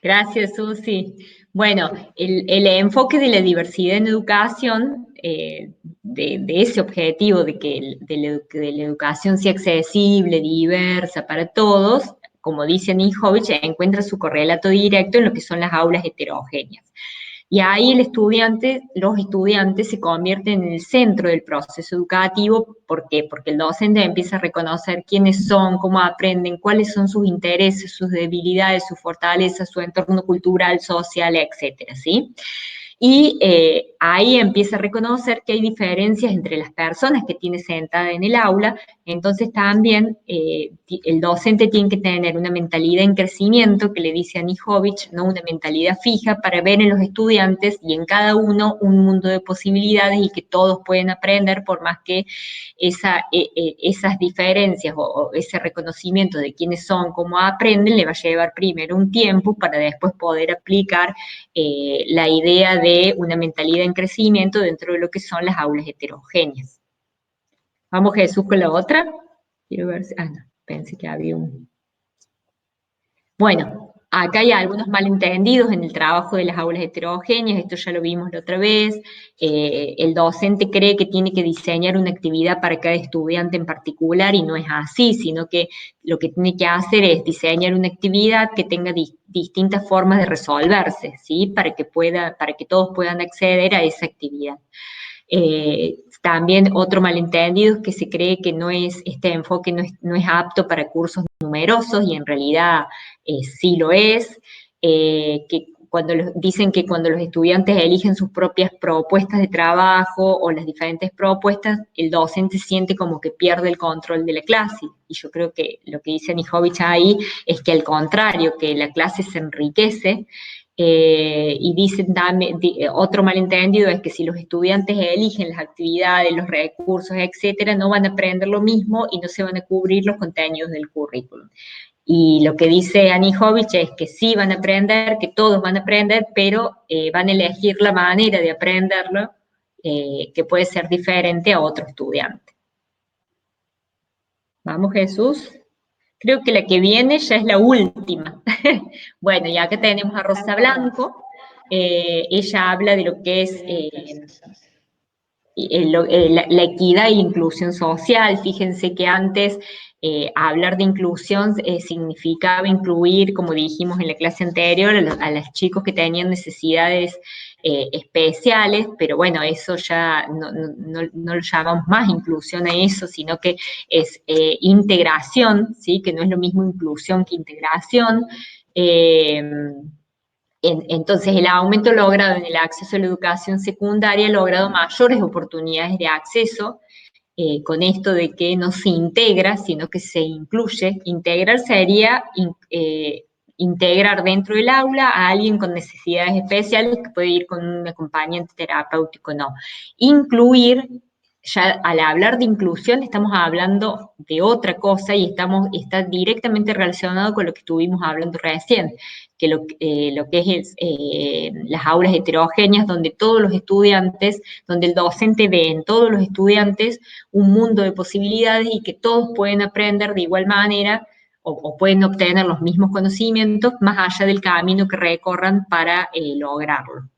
Gracias, Susi. Bueno, el enfoque de la diversidad en educación, de ese objetivo de que de la educación sea accesible, diversa para todos, como dice Nijovic, encuentra su correlato directo en lo que son las aulas heterogéneas. Y ahí los estudiantes se convierten en el centro del proceso educativo. ¿Por qué? Porque el docente empieza a reconocer quiénes son, cómo aprenden, cuáles son sus intereses, sus debilidades, sus fortalezas, su entorno cultural, social, etcétera, ¿sí? Y ahí empieza a reconocer que hay diferencias entre las personas que tiene sentada en el aula. Entonces también el docente tiene que tener una mentalidad en crecimiento, que le dice a Nijovic, no una mentalidad fija, para ver en los estudiantes y en cada uno un mundo de posibilidades y que todos pueden aprender, por más que esas diferencias o ese reconocimiento de quiénes son, cómo aprenden, le va a llevar primero un tiempo para después poder aplicar la idea de una mentalidad en crecimiento dentro de lo que son las aulas heterogéneas. Vamos, Jesús, con la otra. Quiero ver si... no, pensé que había un... Bueno, acá hay algunos malentendidos en el trabajo de las aulas heterogéneas, esto ya lo vimos la otra vez. El docente cree que tiene que diseñar una actividad para cada estudiante en particular y no es así, sino que lo que tiene que hacer es diseñar una actividad que tenga distintas formas de resolverse, ¿sí? Para que todos puedan acceder a esa actividad. También otro malentendido es que se cree que este enfoque no es apto para cursos numerosos y en realidad sí lo es, que dicen que cuando los estudiantes eligen sus propias propuestas de trabajo o las diferentes propuestas, el docente siente como que pierde el control de la clase. Y yo creo que lo que dice Nijovic ahí es que al contrario, que la clase se enriquece. Y dicen también, otro malentendido es que si los estudiantes eligen las actividades, los recursos, etcétera, no van a aprender lo mismo y no se van a cubrir los contenidos del currículum. Y lo que dice Nijovic es que sí van a aprender, que todos van a aprender, pero van a elegir la manera de aprenderlo que puede ser diferente a otro estudiante. Vamos, Jesús. Creo que la que viene ya es la última. Bueno, y acá tenemos a Rosa Blanco. Ella habla de lo que es la equidad e inclusión social. Fíjense que antes hablar de inclusión significaba incluir, como dijimos en la clase anterior, a los chicos que tenían necesidades especiales, pero bueno, eso ya no lo llamamos más inclusión a eso, sino que es integración, ¿sí? Que no es lo mismo inclusión que integración. Entonces, el aumento logrado en el acceso a la educación secundaria ha logrado mayores oportunidades de acceso, con esto de que no se integra, sino que se incluye. Integrar sería integrar dentro del aula a alguien con necesidades especiales que puede ir con un acompañante terapéutico, no. Incluir, ya al hablar de inclusión estamos hablando de otra cosa y está directamente relacionado con lo que estuvimos hablando recién, que lo que es las aulas heterogéneas, donde todos los estudiantes, donde el docente ve en todos los estudiantes un mundo de posibilidades y que todos pueden aprender de igual manera o pueden obtener los mismos conocimientos más allá del camino que recorran para lograrlo.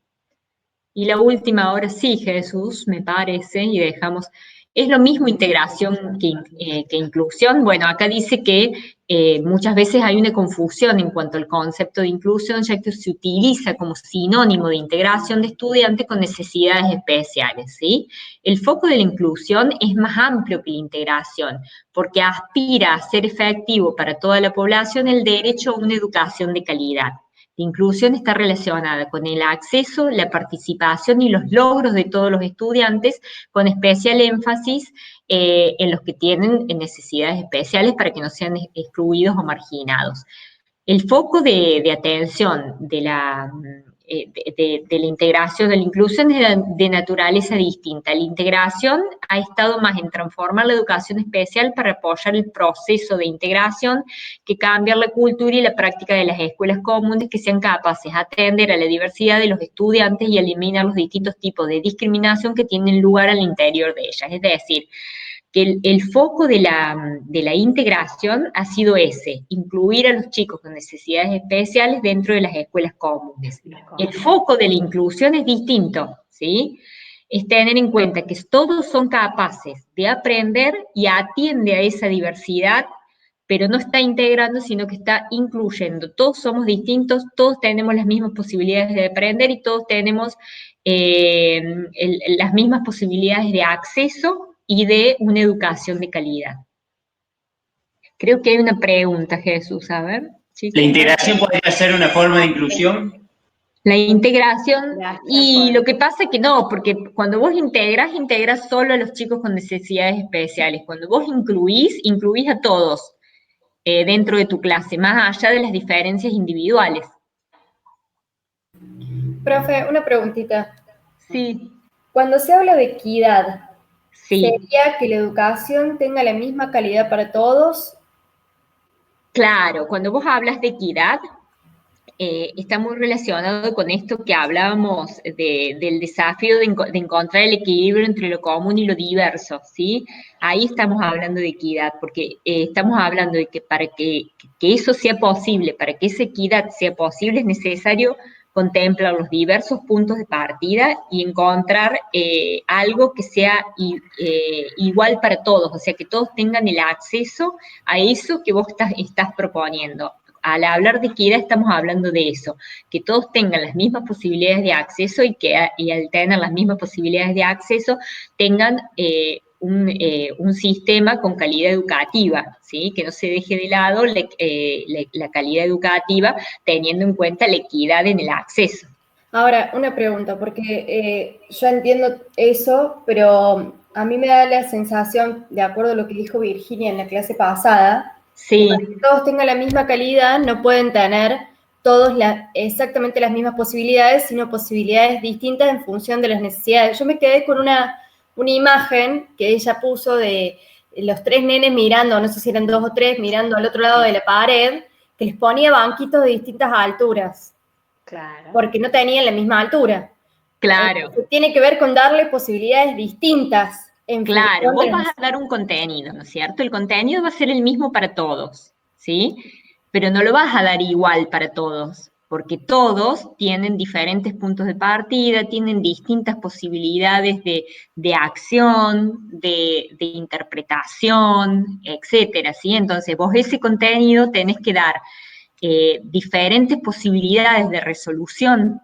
Y la última, ahora sí, Jesús, me parece, y dejamos, ¿es lo mismo integración que inclusión? Bueno, acá dice que muchas veces hay una confusión en cuanto al concepto de inclusión, ya que se utiliza como sinónimo de integración de estudiantes con necesidades especiales, ¿sí? El foco de la inclusión es más amplio que la integración, porque aspira a ser efectivo para toda la población el derecho a una educación de calidad. La inclusión está relacionada con el acceso, la participación y los logros de todos los estudiantes, con especial énfasis en los que tienen necesidades especiales para que no sean excluidos o marginados. El foco de atención de la integración, de la inclusión es de naturaleza distinta. La integración ha estado más en transformar la educación especial para apoyar el proceso de integración que cambiar la cultura y la práctica de las escuelas comunes que sean capaces de atender a la diversidad de los estudiantes y eliminar los distintos tipos de discriminación que tienen lugar al interior de ellas. Es decir, que el foco de la integración ha sido ese, incluir a los chicos con necesidades especiales dentro de las escuelas comunes. El foco de la inclusión es distinto, ¿sí? Es tener en cuenta que todos son capaces de aprender y atiende a esa diversidad, pero no está integrando, sino que está incluyendo. Todos somos distintos, todos tenemos las mismas posibilidades de aprender y todos tenemos las mismas posibilidades de acceso y de una educación de calidad. Creo que hay una pregunta, Jesús, a ver. ¿La integración podría ser una forma de inclusión? La integración, y lo que pasa es que no, porque cuando vos integras solo a los chicos con necesidades especiales. Cuando vos incluís a todos dentro de tu clase, más allá de las diferencias individuales. Profe, una preguntita. Sí. Cuando se habla de equidad, sí. ¿sería que la educación tenga la misma calidad para todos? Claro, cuando vos hablas de equidad, está muy relacionado con esto que hablábamos del desafío de encontrar el equilibrio entre lo común y lo diverso, ¿sí? Ahí estamos hablando de equidad, porque estamos hablando de que para que eso sea posible, para que esa equidad sea posible, es necesario contemplar los diversos puntos de partida y encontrar algo que sea igual para todos, o sea, que todos tengan el acceso a eso que vos estás proponiendo. Al hablar de equidad estamos hablando de eso, que todos tengan las mismas posibilidades de acceso y al tener las mismas posibilidades de acceso tengan un sistema con calidad educativa, ¿sí? Que no se deje de lado la calidad educativa teniendo en cuenta la equidad en el acceso. Ahora, una pregunta, porque yo entiendo eso, pero a mí me da la sensación, de acuerdo a lo que dijo Virginia en la clase pasada, sí. Para que todos tengan la misma calidad, no pueden tener todos exactamente las mismas posibilidades, sino posibilidades distintas en función de las necesidades. Yo me quedé con una imagen que ella puso de los 3 nenes mirando, no sé si eran 2 o 3, mirando al otro lado de la pared, que les ponía banquitos de distintas alturas. Claro. Porque no tenían la misma altura. Claro. Tiene que ver con darle posibilidades distintas. Claro, vos vas a dar un contenido, ¿no es cierto? El contenido va a ser el mismo para todos, ¿sí? Pero no lo vas a dar igual para todos, porque todos tienen diferentes puntos de partida, tienen distintas posibilidades de acción, de interpretación, etcétera, ¿sí? Entonces vos ese contenido tenés que dar diferentes posibilidades de resolución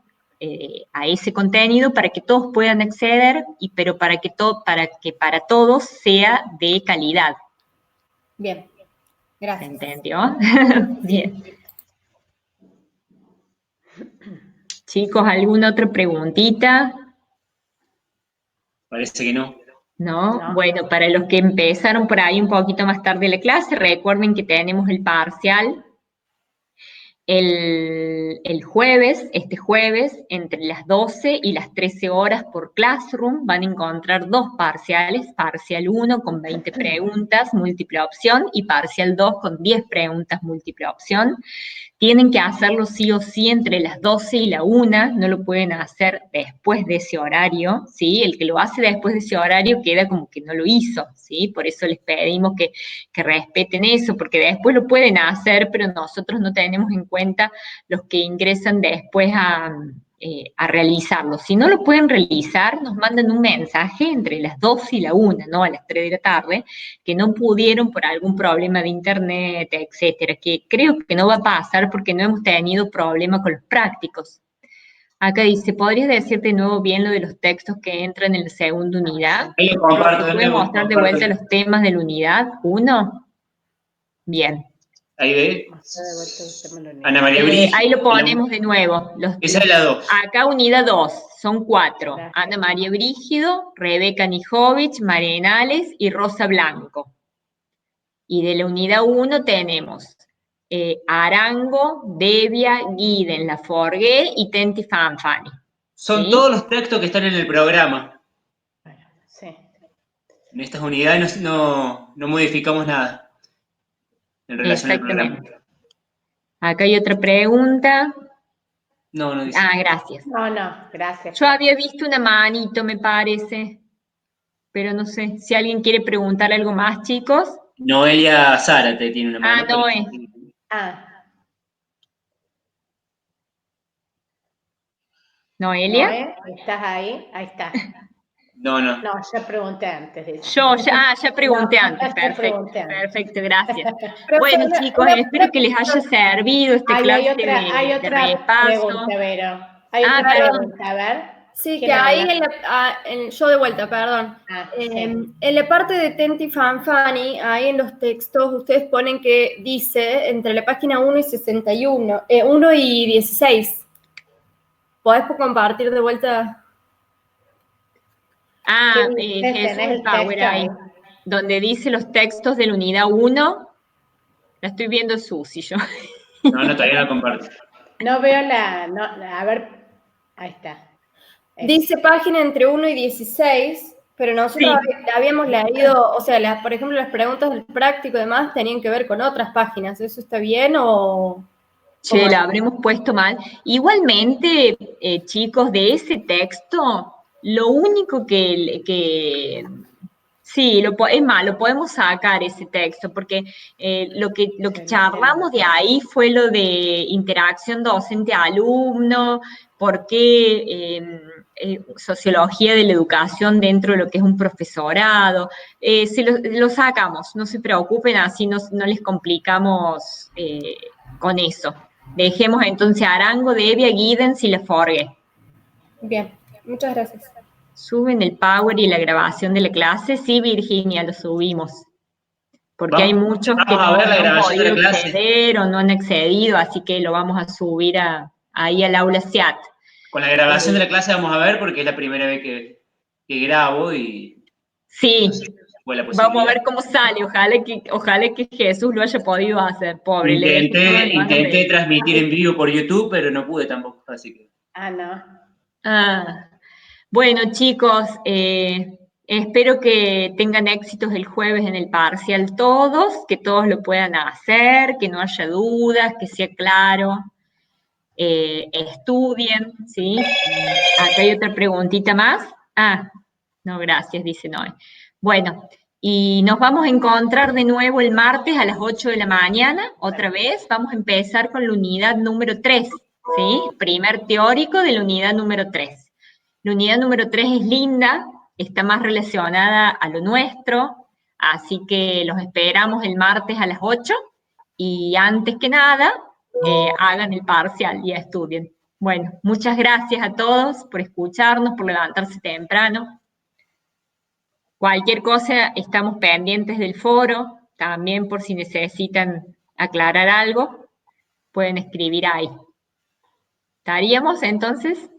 a ese contenido para que todos puedan acceder, pero para que para todos sea de calidad. Bien, gracias. ¿Se entendió? Bien. Chicos, ¿alguna otra preguntita? Parece que no. ¿No? Bueno, para los que empezaron por ahí un poquito más tarde la clase, recuerden que tenemos el parcial el jueves, este jueves, entre las 12 y las 13 horas por Classroom, van a encontrar 2 parciales, parcial 1 con 20 preguntas, múltiple opción, y parcial 2 con 10 preguntas, múltiple opción. Tienen que hacerlo sí o sí entre las 12 y la 1, no lo pueden hacer después de ese horario, ¿sí? El que lo hace después de ese horario queda como que no lo hizo, ¿sí? Por eso les pedimos que respeten eso, porque después lo pueden hacer, pero nosotros no tenemos en cuenta los que ingresan después a realizarlo. Si no lo pueden realizar, nos mandan un mensaje entre las 12 y la 1, ¿no? A las 3 de la tarde, que no pudieron por algún problema de internet, etcétera, que creo que no va a pasar porque no hemos tenido problema con los prácticos. Acá dice, ¿podrías decir de nuevo bien lo de los textos que entran en la segunda unidad? Ahí lo comparto. ¿Puedes mostrar de vuelta los temas de la unidad 1? Bien. Ahí ve. Ana Ana María Brígida. Ahí lo ponemos de nuevo. Esa es la 2. Acá unidad 2, son 4. Gracias. Ana María Brígido, Rebeca Nijovic, Marenales y Rosa Blanco. Y de la unidad 1 tenemos Arango, Devia, Guiden, Laforgue y Tenti Fanfani. Son ¿sí? todos los textos que están en el programa. Sí. En estas unidades no modificamos nada en relación al programa. Exactamente. Acá hay otra pregunta. No dice. Ah, gracias. No, gracias. Yo había visto una manito, me parece, pero no sé si alguien quiere preguntar algo más, chicos. Noelia Zárate tiene una mano. Ah, Noé. Noelia. Noé, ¿estás ahí? Ahí está. No. No, ya pregunté antes. Dice. Ya pregunté No, antes, ya perfecto, pregunté antes. perfecto, gracias. Profe, Bueno, chicos, espero que les haya servido esta Hay clase otra de repaso. pregunta, Vero. Hay otra pregunta, a ver. Sí, que ¿Quién ahí habla? yo de vuelta, perdón. Sí. En la parte de Tenti Fanfani, ahí en los textos, ustedes ponen que dice entre la página 1 y 61, 1 y 16. ¿Podés compartir de vuelta? Ah, ¿Qué dice? Jesús ¿Tenés el Power texto ahí, donde dice los textos de la unidad 1. La estoy viendo Susi yo. No, todavía no comparto. No veo a ver, ahí está. Dice página entre 1 y 16, pero nosotros habíamos leído, o sea, por ejemplo, las preguntas del práctico y demás tenían que ver con otras páginas. ¿Eso está bien o...? Che, la habremos puesto mal. Igualmente, chicos, de ese texto, lo único sí, es más, lo podemos sacar ese texto, porque lo que charlamos de ahí fue lo de interacción docente-alumno, por qué sociología de la educación dentro de lo que es un profesorado. Lo sacamos, no se preocupen, así no les complicamos con eso. Dejemos entonces Arango, Devia, Giddens y Laforgue. Bien, muchas gracias. ¿Suben el Power y la grabación de la clase? Sí, Virginia, lo subimos. Porque hay muchos que vamos a ver la no han grabación de la podido clase. acceder o no han accedido, así que lo vamos a subir ahí al aula SIAT. Con la grabación de la clase vamos a ver porque es la primera vez que grabo y... Sí, fue la vamos a ver posibilidad. cómo sale. Ojalá que Jesús lo haya podido hacer. Pobre, le dejo todo en manos de Intenté él. transmitir en vivo por YouTube, pero no pude tampoco, así que... Ah, bueno, chicos, espero que tengan éxitos el jueves en el parcial todos, que todos lo puedan hacer, que no haya dudas, que sea claro. Estudien, ¿sí? Acá hay otra preguntita más. Ah, no, gracias, dice Noé. Bueno, y nos vamos a encontrar de nuevo el martes a las 8 de la mañana, otra vez. Vamos a empezar con la unidad número 3, ¿sí? Primer teórico de la unidad número 3. La unidad número 3 es linda, está más relacionada a lo nuestro, así que los esperamos el martes a las 8 y antes que nada, hagan el parcial y estudien. Bueno, muchas gracias a todos por escucharnos, por levantarse temprano. Cualquier cosa, estamos pendientes del foro, también por si necesitan aclarar algo, pueden escribir ahí. ¿Estaríamos entonces?